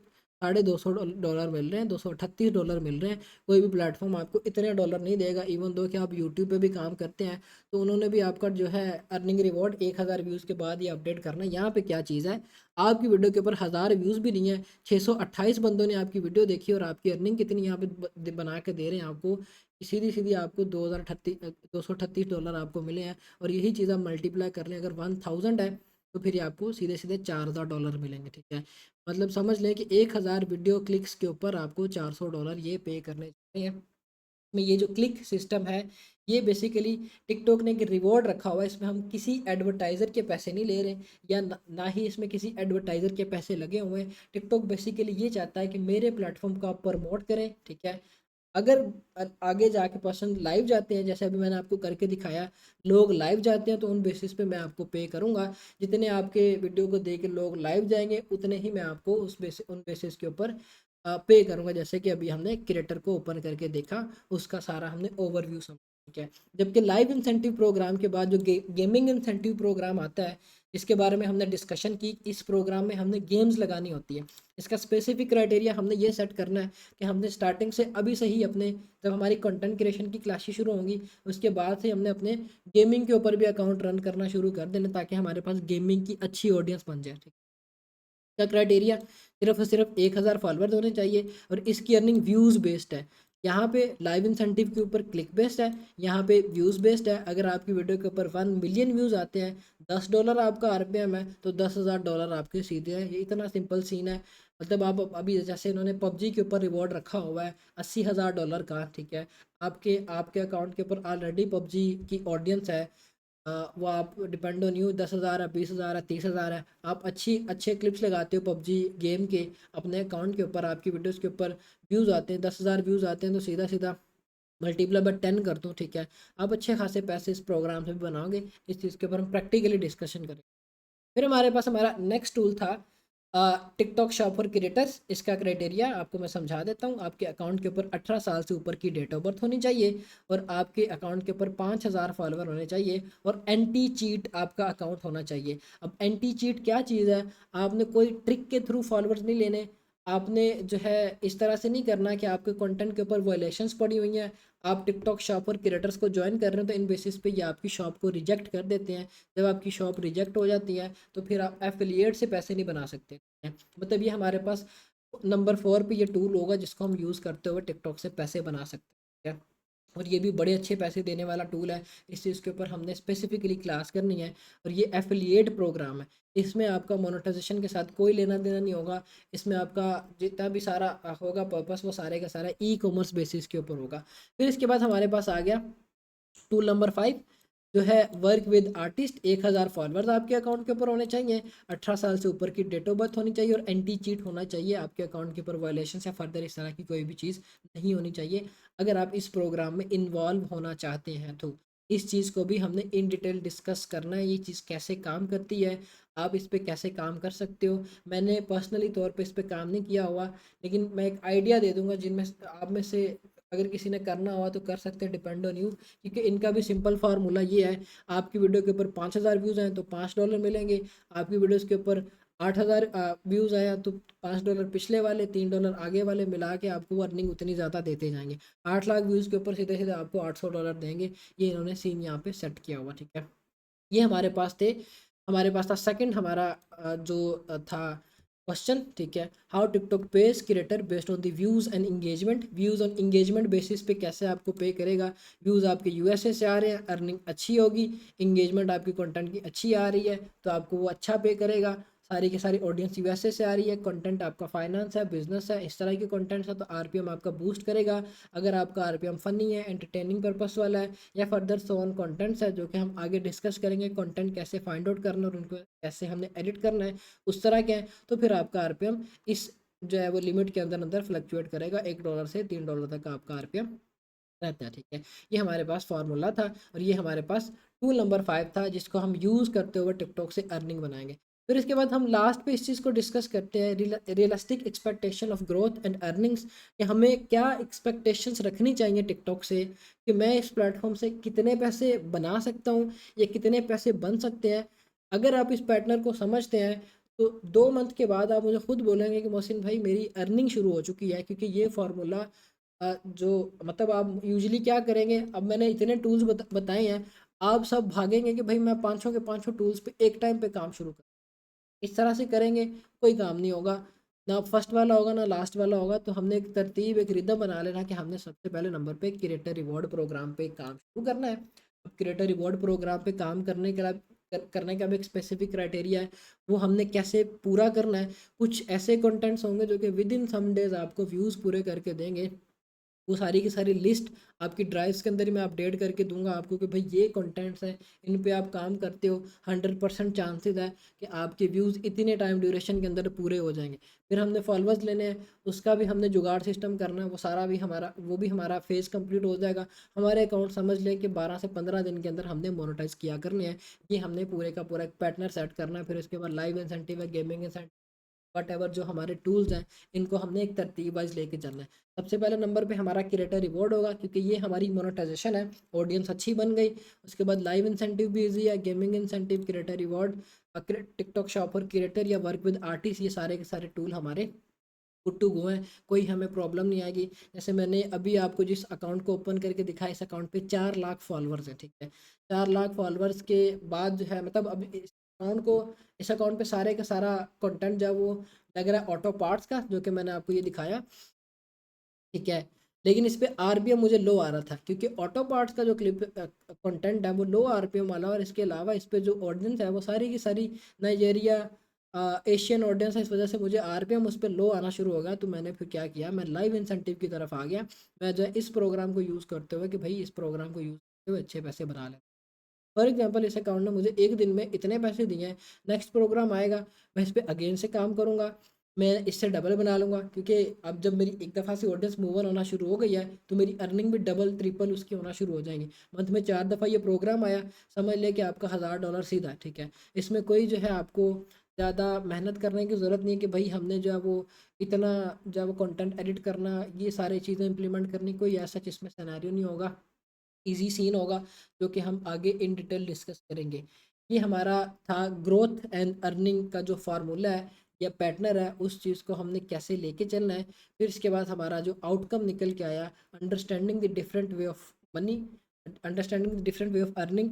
$250 मिल रहे हैं, $238 मिल रहे हैं। कोई भी प्लेटफॉर्म आपको इतने डॉलर नहीं देगा, इवन दो कि आप यूट्यूब पे भी काम करते हैं, तो उन्होंने भी आपका जो है अर्निंग रिवॉर्ड 1000 व्यूज़ के बाद ही अपडेट करना है। यहाँ पे क्या चीज़ है, आपकी वीडियो के ऊपर 1000 व्यूज़ भी नहीं है, 628 बंदों ने आपकी वीडियो देखी, और आपकी अर्निंग कितनी यहाँ पे बना के दे रहे हैं आपको, सीधी सीधी आपको $238 आपको मिले हैं। और यही चीज़ आप मल्टीप्लाई कर लें, अगर 1000 है तो फिर ये आपको सीधे सीधे $4000 मिलेंगे, ठीक है। मतलब समझ लें कि 1000 वीडियो क्लिक्स के ऊपर आपको $400 ये पे करने चाहिए। में ये जो क्लिक सिस्टम है, ये बेसिकली टिकटॉक ने एक रिवॉर्ड रखा हुआ है। इसमें हम किसी एडवर्टाइज़र के पैसे नहीं ले रहे, या ना ही इसमें किसी एडवर्टाइज़र के पैसे लगे हुए हैं। टिकटॉक बेसिकली ये चाहता है कि मेरे प्लेटफॉर्म को आप प्रमोट करें, ठीक है। अगर आगे जाके पर्सन लाइव जाते हैं, जैसे अभी मैंने आपको करके दिखाया, लोग लाइव जाते हैं, तो उन बेसिस पे मैं आपको पे करूँगा। जितने आपके वीडियो को देख के लोग लाइव जाएंगे, उतने ही मैं आपको उन बेसिस के ऊपर पे करूँगा। जैसे कि अभी हमने क्रिएटर को ओपन करके देखा, उसका सारा हमने ओवरव्यू समझा, ठीक है। जबकि लाइव इंसेंटिव प्रोग्राम के बाद जो गेमिंग इंसेंटिव प्रोग्राम आता है, इसके बारे में हमने डिस्कशन की। इस प्रोग्राम में हमने गेम्स लगानी होती है। इसका स्पेसिफिक क्राइटेरिया हमने ये सेट करना है कि हमने स्टार्टिंग से अभी से ही अपने, जब हमारी कंटेंट क्रिएशन की क्लासेस शुरू होंगी, उसके बाद से हमने अपने गेमिंग के ऊपर भी अकाउंट रन करना शुरू कर देना, ताकि हमारे पास गेमिंग की अच्छी ऑडियंस बन जाए, ठीक। का क्राइटेरिया सिर्फ और सिर्फ 1000 फॉलोअर्स होने चाहिए, और इसकी अर्निंग व्यूज़ बेस्ड है। यहाँ पे लाइव इंसेंटिव के ऊपर क्लिक बेस्ड है, यहाँ पे व्यूज़ बेस्ड है। अगर आपकी वीडियो के ऊपर 1 मिलियन व्यूज़ आते हैं, $10 आपका RPM है, तो $10,000 आपके सीधे हैं। ये इतना सिंपल सीन है। मतलब आप अभी जैसे इन्होंने पबजी के ऊपर रिवॉर्ड रखा हुआ है $80,000 का, ठीक है। आपके आपके अकाउंट के ऊपर ऑलरेडी पबजी की ऑडियंस है। वो आप डिपेंड ऑन यू, 10,000 है, 20,000 है, 30,000 है। आप अच्छे क्लिप्स लगाते हो पबजी गेम के अपने अकाउंट के ऊपर, आपकी वीडियोस के ऊपर व्यूज़ आते हैं, 10,000 व्यूज़ आते हैं, तो सीधा सीधा मल्टीप्लाई बाय 10 कर दो, ठीक है। आप अच्छे खासे पैसे इस प्रोग्राम से भी बनाओगे। इस चीज़ के ऊपर हम प्रैक्टिकली डिस्कशन करें। फिर हमारे पास हमारा नेक्स्ट टूल था टिकटॉक शॉप फॉर क्रिएटर्स। इसका क्राइटेरिया आपको मैं समझा देता हूँ। आपके अकाउंट के ऊपर 18 साल से ऊपर की डेट ऑफ बर्थ होनी चाहिए, और आपके अकाउंट के ऊपर 5000 फॉलोअर होने चाहिए, और एंटी चीट आपका अकाउंट होना चाहिए। अब एंटी चीट क्या चीज़ है, आपने कोई ट्रिक के थ्रू फॉलोअर्स नहीं लेने। आपने जो है इस तरह से नहीं करना कि आपके कंटेंट के ऊपर वायलेशंस पड़ी हुई हैं, आप टिकटॉक शॉप और क्रिएटर्स को ज्वाइन कर रहे हो, तो इन बेसिस पे ये आपकी शॉप को रिजेक्ट कर देते हैं। जब आपकी शॉप रिजेक्ट हो जाती है, तो फिर आप एफिलिएट से पैसे नहीं बना सकते हैं। मतलब ये हमारे पास नंबर 4 पे ये टूल होगा, जिसको हम यूज़ करते हुए टिकटॉक से पैसे बना सकते हैं। और ये भी बड़े अच्छे पैसे देने वाला टूल है। इस चीज़ के ऊपर हमने स्पेसिफिकली क्लास करनी है। और ये एफिलिएट प्रोग्राम है, इसमें आपका मोनेटाइजेशन के साथ कोई लेना देना नहीं होगा। इसमें आपका जितना भी सारा होगा पर्पस, वो सारे का सारा ई कॉमर्स बेसिस के ऊपर होगा। फिर इसके बाद हमारे पास आ गया टूल नंबर 5, जो है वर्क विद आर्टिस्ट। 1000 फॉलोअर्स आपके अकाउंट के ऊपर होने चाहिए, 18 साल से ऊपर की डेट ऑफ बर्थ होनी चाहिए, और एंटी चीट होना चाहिए। आपके अकाउंट के ऊपर वायलेशन या फर्दर इस तरह की कोई भी चीज़ नहीं होनी चाहिए, अगर आप इस प्रोग्राम में इन्वॉल्व होना चाहते हैं तो। इस चीज़ को भी हमने इन डिटेल डिस्कस करना है, ये चीज़ कैसे काम करती है, आप इस पे कैसे काम कर सकते हो। मैंने पर्सनली तौर पे इस पे काम नहीं किया हुआ, लेकिन मैं एक आइडिया दे दूंगा, जिनमें आप में से अगर किसी ने करना हुआ तो कर सकते हैं, डिपेंड ऑन यू। क्योंकि इनका भी सिंपल फार्मूला ये है, आपकी वीडियो के ऊपर 5000 व्यूज़ हैं तो $5 मिलेंगे। आपकी वीडियोस के ऊपर 8000 व्यूज़ आया तो $5 पिछले वाले, $3 आगे वाले मिला के आपको अर्निंग उतनी ज़्यादा देते जाएंगे। 8 लाख व्यूज़ के ऊपर सीधे सीधे आपको $800 देंगे। ये इन्होंने सीन यहाँ पे सेट किया हुआ, ठीक है। ये हमारे पास था सेकंड हमारा जो था क्वेश्चन, ठीक है। How TikTok page creator based on the views and engagement, views on engagement basis पे कैसे आपको पे करेगा। व्यूज़ आपके यूएसए से आ रहे हैं, अर्निंग अच्छी होगी, इंगेजमेंट आपकी कंटेंट की अच्छी आ रही है तो आपको वो अच्छा पे करेगा। सारी की सारी ऑडियंस यूएसए से आ रही है, कंटेंट आपका फाइनेंस है, बिजनेस है, इस तरह के कंटेंट्स है तो आरपीएम आपका बूस्ट करेगा। अगर आपका आरपीएम फनी है, एंटरटेनिंग पर्पस वाला है, या फर्दर सो ऑन कंटेंट्स है जो कि हम आगे डिस्कस करेंगे, कंटेंट कैसे फाइंड आउट करना और उनको कैसे हमने एडिट करना है, उस तरह के हैं, तो फिर आपका आरपीएम इस जो है वो लिमिट के अंदर अंदर फ्लक्चुएट करेगा। $1 से $3 तक का आपका आरपीएम रहता है, ठीक है। ये हमारे पास फार्मूला था और ये हमारे पास टूल नंबर 5 था जिसको हम यूज़ करते हुए टिकटॉक से अर्निंग बनाएंगे। फिर इसके बाद हम लास्ट पे इस चीज़ को डिस्कस करते हैं, realistic expectation of growth and earnings, कि हमें क्या एक्सपेक्टेशंस रखनी चाहिए टिकटॉक से, कि मैं इस प्लेटफॉर्म से कितने पैसे बना सकता हूँ या कितने पैसे बन सकते हैं। अगर आप इस पैटर्न को समझते हैं तो 2 मंथ के बाद आप मुझे खुद बोलेंगे कि मोहसिन भाई मेरी अर्निंग शुरू हो चुकी है, क्योंकि ये फार्मूला जो मतलब आप यूजुअली क्या करेंगे, अब मैंने इतने टूल्स बताए हैं, आप सब भागेंगे कि भाई मैं 500 के 500 टूल्स पे एक टाइम पे काम शुरू कर, इस तरह से करेंगे कोई काम नहीं होगा, ना फर्स्ट वाला होगा ना लास्ट वाला होगा। तो हमने एक तरतीब, एक रिदम बना लेना कि हमने सबसे पहले नंबर पे क्रिएटर रिवॉर्ड प्रोग्राम पे काम शुरू करना है। अब क्रिएटर रिवॉर्ड प्रोग्राम पे काम करने के लिए करने का भी एक स्पेसिफिक क्राइटेरिया है, वो हमने कैसे पूरा करना है। कुछ ऐसे कंटेंट्स होंगे जो कि विद इन सम डेज आपको व्यूज़ पूरे करके देंगे, वो सारी की सारी लिस्ट आपकी ड्राइव्स के अंदर ही मैं अपडेट करके दूंगा आपको कि भाई ये कंटेंट्स हैं, इन पे आप काम करते हो, 100% चांसेस है कि आपके व्यूज़ इतने टाइम ड्यूरेशन के अंदर पूरे हो जाएंगे। फिर हमने फॉलोअर्स लेने हैं, उसका भी हमने जुगाड़ सिस्टम करना है, वो सारा भी हमारा, वो भी हमारा फेज कंप्लीट हो जाएगा। हमारे अकाउंट समझ लें कि 12 से 15 दिन के अंदर हमने मोनेटाइज किया करने हैं। ये हमने पूरे का पूरा एक पैटर्न सेट करना है। फिर उसके बाद लाइव इंसेंटिव है, गेमिंग इंसेंटिव, वट एवर जो हमारे टूल्स हैं, इनको हमने एक तरतीब वाइज लेके चलना है। सबसे पहले नंबर पे हमारा क्रिएटर रिवॉर्ड होगा, क्योंकि ये हमारी मोनेटाइजेशन है, ऑडियंस अच्छी बन गई। उसके बाद लाइव इंसेंटिव भी ईजी है, gaming incentive, creator reward, TikTok shop और क्रिएटर या वर्क विद आर्टिस्ट, ये सारे के सारे टूल हमारे गुड टू गो हैं, कोई हमें प्रॉब्लम नहीं आएगी। जैसे मैंने अभी आपको जिस अकाउंट को ओपन करके दिखाया, इस अकाउंट पे 4 लाख फॉलोअर्स हैं, ठीक है। 4 लाख फॉलोअर्स के बाद जो है, मतलब अब इस अकाउंट पे सारे का सारा कंटेंट जो है वो लग रहा है ऑटो पार्ट्स का, जो कि मैंने आपको ये दिखाया, ठीक है। लेकिन इस पे आरपीएम मुझे लो आ रहा था, क्योंकि ऑटो पार्ट्स का जो क्लिप कंटेंट है वो लो आरपीएम वाला, और इसके अलावा इस पे जो ऑडियंस है वो सारी की सारी नाइजेरिया एशियन ऑडियंस है, इस वजह से मुझे आरपीएम उस पर लो आना शुरू हो गया। तो मैंने फिर क्या किया, मैं लाइव इंसेंटिव की तरफ आ गया। मैं जो है इस प्रोग्राम को यूज़ करते हुए, कि भाई इस प्रोग्राम को यूज़ करते हुए अच्छे पैसे बना लें। फॉर एग्जांपल इस अकाउंट ने मुझे एक दिन में इतने पैसे दिए हैं, नेक्स्ट प्रोग्राम आएगा मैं इस पे अगेन से काम करूँगा, मैं इससे डबल बना लूँगा, क्योंकि अब जब मेरी एक दफ़ा से ऑडियंस मूव ऑन होना शुरू हो गई है तो मेरी अर्निंग भी डबल ट्रिपल उसकी होना शुरू हो जाएंगी। मंथ में 4 दफ़ा ये प्रोग्राम आया, समझ ले कि आपका $1000 सीधा, ठीक है। इसमें कोई जो है आपको ज़्यादा मेहनत करने की ज़रूरत नहीं है कि भाई हमने जो है वो इतना जो है वो कंटेंट एडिट करना, ये सारी चीज़ें इंप्लीमेंट करनी, कोई ऐसा इसमें सिनेरियो नहीं होगा, इजी सीन होगा, जो कि हम आगे इन डिटेल डिस्कस करेंगे। ये हमारा था ग्रोथ एंड अर्निंग का जो फार्मूला है या पैटर्न है, उस चीज़ को हमने कैसे लेके चलना है। फिर इसके बाद हमारा जो आउटकम निकल के आया, understanding the different way of money, understanding the different way of earning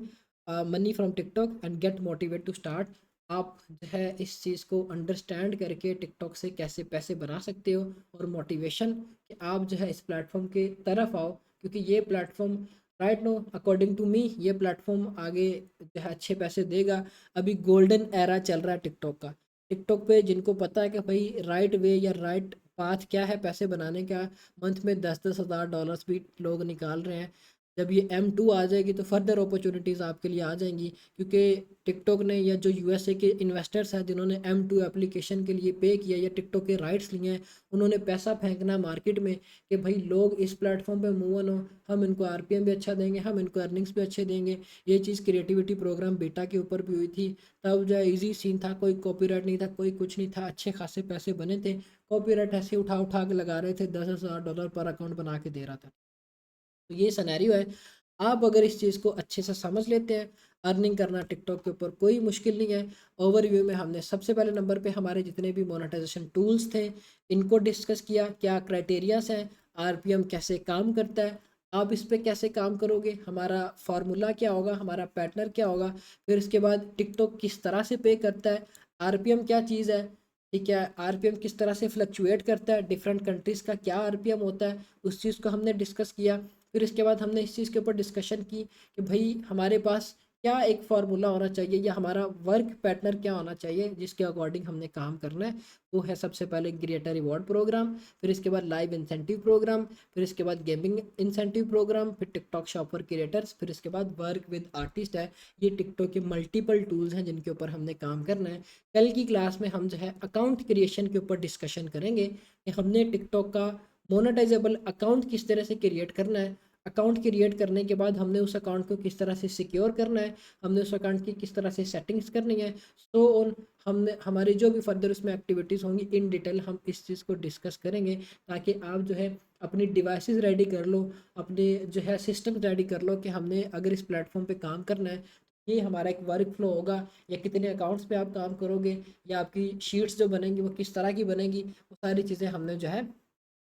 money from TikTok and get motivate to start. आप जो है इस चीज़ को अंडरस्टैंड करके टिकटॉक से कैसे पैसे बना सकते हो, और मोटिवेशन कि आप जो है इस प्लेटफॉर्म के तरफ आओ, क्योंकि ये platform right no according to me ये प्लेटफॉर्म आगे जो है अच्छे पैसे देगा। अभी गोल्डन एरा चल रहा है टिकटॉक का। टिकटॉक पे जिनको पता है कि भाई राइट वे या राइट पाथ क्या है पैसे बनाने का, मंथ में 10-10 हज़ार डॉलर्स भी लोग निकाल रहे हैं। जब ये M2 आ जाएगी तो फर्दर अपॉर्चुनिटीज़ आपके लिए आ जाएंगी, क्योंकि टिकटॉक ने या जो यूएसए के इन्वेस्टर्स हैं जिन्होंने M2 एप्लीकेशन के लिए पे किया या टिकटॉक के राइट्स लिए हैं, उन्होंने पैसा फेंकना मार्केट में कि भाई लोग इस प्लेटफॉर्म पे मूव ऑन हो, हम इनको आरपीएम भी अच्छा देंगे, हम इनको अर्निंग्स भी अच्छे देंगे। ये चीज़ क्रिएटिविटी प्रोग्राम बेटा के ऊपर भी हुई थी, तब जो है ईजी सीन था, कोई कॉपीराइट नहीं था, कोई कुछ नहीं था, अच्छे खासे पैसे बने थे। कॉपीराइट ऐसे उठा उठा के लगा रहे थे, $10,000 पर अकाउंट बना के दे रहा था। तो ये सिनेरियो है। आप अगर इस चीज़ को अच्छे से समझ लेते हैं, अर्निंग करना टिकटॉक के ऊपर कोई मुश्किल नहीं है। ओवरव्यू में हमने सबसे पहले नंबर पे हमारे जितने भी मोनेटाइजेशन टूल्स थे इनको डिस्कस किया, क्या क्राइटेरियाज हैं, आरपीएम कैसे काम करता है, आप इस पे कैसे काम करोगे, हमारा फार्मूला क्या होगा, हमारा पैटर्न क्या होगा। फिर इसके बाद टिकटॉक किस तरह से पे करता है, आरपीएम क्या चीज़ है, ठीक है, आरपीएम किस तरह से फ्लक्चुएट करता है, डिफरेंट कंट्रीज़ का क्या आरपीएम होता है, उस चीज़ को हमने डिस्कस किया। फिर इसके बाद हमने इस चीज़ के ऊपर डिस्कशन की कि भाई हमारे पास क्या एक फार्मूला होना चाहिए या हमारा वर्क पैटर्न क्या होना चाहिए जिसके अकॉर्डिंग हमने काम करना है। वो है सबसे पहले क्रिएटर रिवॉर्ड प्रोग्राम, फिर इसके बाद लाइव इंसेंटिव प्रोग्राम, फिर इसके बाद गेमिंग इंसेंटिव प्रोग्राम, फिर टिकटॉक शॉप फॉर क्रिएटर्स, फिर इसके बाद वर्क विद आर्टिस्ट है। ये टिकटॉक के मल्टीपल टूल्स हैं जिनके ऊपर हमने काम करना है। कल की क्लास में हम जो है अकाउंट क्रिएशन के ऊपर डिस्कशन करेंगे कि हमने टिकटॉक का मोनेटाइजेबल अकाउंट किस तरह से क्रिएट करना है। अकाउंट क्रिएट करने के बाद हमने उस अकाउंट को किस तरह से सिक्योर करना है, हमने उस अकाउंट की किस तरह से सेटिंग्स करनी है। सो ऑन हमने हमारी जो भी फर्दर उसमें एक्टिविटीज़ होंगी इन डिटेल हम इस चीज़ को डिस्कस करेंगे, ताकि आप जो है अपनी डिवाइसेस रेडी कर लो, अपने जो है सिस्टम रेडी कर लो कि हमने अगर इस प्लेटफॉर्म पे काम करना है, ये हमारा एक वर्क फ्लो होगा, या कितने अकाउंट्स पे आप काम करोगे, या आपकी शीट्स जो बनेंगी वो किस तरह की बनेंगी। वो सारी चीज़ें हमने जो है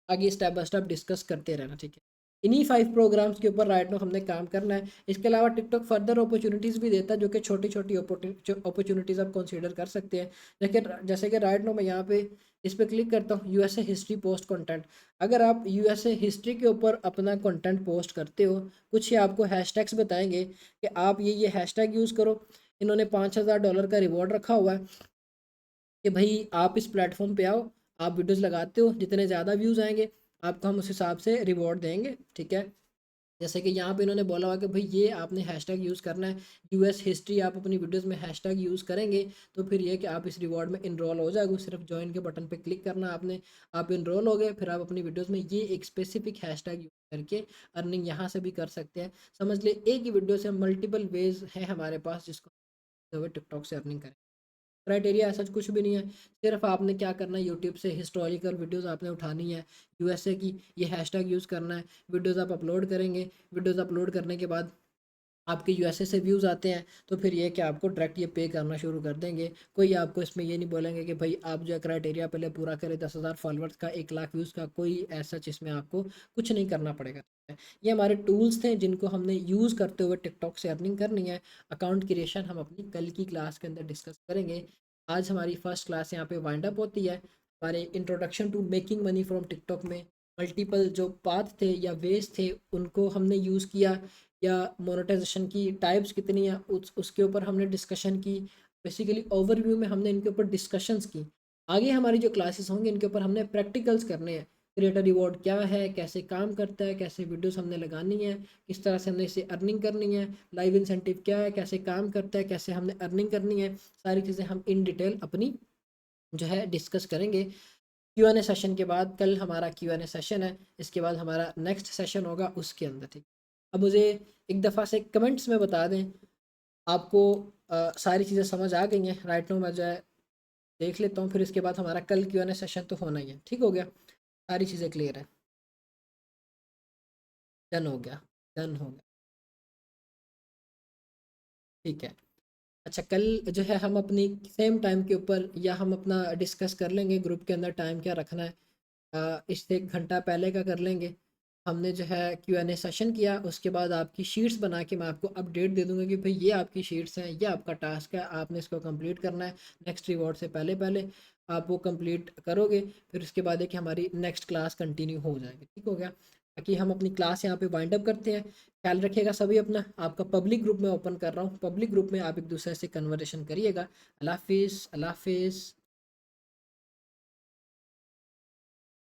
आगे स्टेप बाय स्टेप डिस्कस करते रहना, ठीक है। इन्हीं 5 प्रोग्राम्स के ऊपर राइट नाउ हमने काम करना है। इसके अलावा टिकटॉक फर्दर अपॉर्चुनिटीज़ भी देता है, जो कि छोटी छोटी अपॉर्चुनिटीज़ आप कंसीडर कर सकते हैं। देखिए जैसे कि राइट नाउ मैं यहाँ पे इस पर क्लिक करता हूँ, यूएसए हिस्ट्री पोस्ट कंटेंट। अगर आप यूएसए हिस्ट्री के ऊपर अपना कंटेंट पोस्ट करते हो, कुछ ही आपको हैशटैग्स बताएंगे कि आप ये हैशटैग यूज़ करो। इन्होंने $5000 का रिवॉर्ड रखा हुआ है कि भाई आप इस प्लेटफॉर्म पे आओ, आप वीडियोस लगाते हो, जितने ज़्यादा व्यूज़ आएंगे आपको हम उस हिसाब से रिवॉर्ड देंगे, ठीक है। जैसे कि यहाँ पे इन्होंने बोला हुआ कि भाई ये आपने हैशटैग यूज़ करना है, यूएस हिस्ट्री, आप अपनी वीडियोस में हैशटैग यूज़ करेंगे तो फिर ये कि आप इस रिवॉर्ड में इनरोल हो जाओगे। सिर्फ ज्वाइन के बटन पे क्लिक करना है आपने, आप इनरोल हो गए, फिर आप अपनी वीडियोस में ये एक स्पेसिफिक हैशटैग यूज़ करके अर्निंग यहाँ से भी कर सकते हैं। समझ ले एक ही वीडियो से मल्टीपल वेज है हमारे पास जिसको टिकटॉक से अर्निंग करें। क्राइटेरिया ऐसा कुछ भी नहीं है, सिर्फ आपने क्या करना है, यूट्यूब से हिस्टोरिकल वीडियोस आपने उठानी है यूएसए की, ये हैशटैग यूज़ करना है, वीडियोस आप अपलोड करेंगे, वीडियोस अपलोड करने के बाद आपके यूएसए से व्यूज़ आते हैं तो फिर ये कि आपको डायरेक्ट ये पे करना शुरू कर देंगे। कोई आपको इसमें ये नहीं बोलेंगे कि भाई आप जो है क्राइटेरिया पहले पूरा करें, 10,000 फॉलोअर्स का, 1 लाख व्यूज़ का, कोई ऐसा इसमें आपको कुछ नहीं करना पड़ेगा। ये हमारे टूल्स थे जिनको हमने यूज़ करते हुए टिकटॉक से अर्निंग करनी है। अकाउंट क्रिएशन हम अपनी कल की क्लास के अंदर डिस्कस करेंगे। आज हमारी फर्स्ट क्लास यहाँ पे वाइंड अप होती है। हमारे introduction to making money from TikTok में मल्टीपल जो पाथ थे या वेज थे उनको हमने यूज़ किया, या मोनेटाइजेशन की टाइप्स कितनी है उसके ऊपर हमने डिस्कशन की। बेसिकली ओवरव्यू में हमने इनके ऊपर डिस्कशंस की। आगे हमारी जो क्लासेस होंगी इनके ऊपर हमने प्रैक्टिकल्स करने हैं। क्रिएटर रिवॉर्ड क्या है, कैसे काम करता है, कैसे वीडियोस हमने लगानी है, किस तरह से हमने इसे अर्निंग करनी है, लाइव इंसेंटिव क्या है, कैसे काम करता है, कैसे हमने अर्निंग करनी है, सारी चीज़ें हम इन डिटेल अपनी जो है डिस्कस करेंगे। क्यूएनए सेशन के बाद, कल हमारा क्यूएनए सेशन है, इसके बाद हमारा नेक्स्ट सेशन होगा उसके अंदर, ठीक। अब मुझे एक दफ़ा से कमेंट्स में बता दें आपको सारी चीज़ें समझ आ गई हैं। राइट नाउ मैं जो है देख लेता हूँ, फिर इसके बाद हमारा कल क्यूएनए सेशन तो होना ही है, ठीक हो गया, सारी चीज़ें क्लियर है, डन हो गया, डन हो गया, ठीक है। अच्छा कल जो है हम अपनी सेम टाइम के ऊपर या हम अपना डिस्कस कर लेंगे ग्रुप के अंदर टाइम क्या रखना है। इससे 1 घंटा पहले का कर लेंगे। हमने जो है क्यूएनए सेशन किया, उसके बाद आपकी शीट्स बना के मैं आपको अपडेट दे दूँगा कि भाई ये आपकी शीट्स हैं, ये आपका टास्क है, आपने इसको कंप्लीट करना है। नेक्स्ट रिवॉर्ड से पहले पहले आप वो कंप्लीट करोगे, फिर उसके बाद है कि हमारी नेक्स्ट क्लास कंटिन्यू हो जाएगी, ठीक हो गया। बाकी हम अपनी क्लास यहाँ पे वाइंड अप करते हैं। ख्याल रखिएगा सभी अपना। आपका पब्लिक ग्रुप में ओपन कर रहा हूँ, पब्लिक ग्रुप में आप एक दूसरे से कन्वर्सेशन करिएगा। अल्लाह हाफिज़, अल्लाह हाफिज़।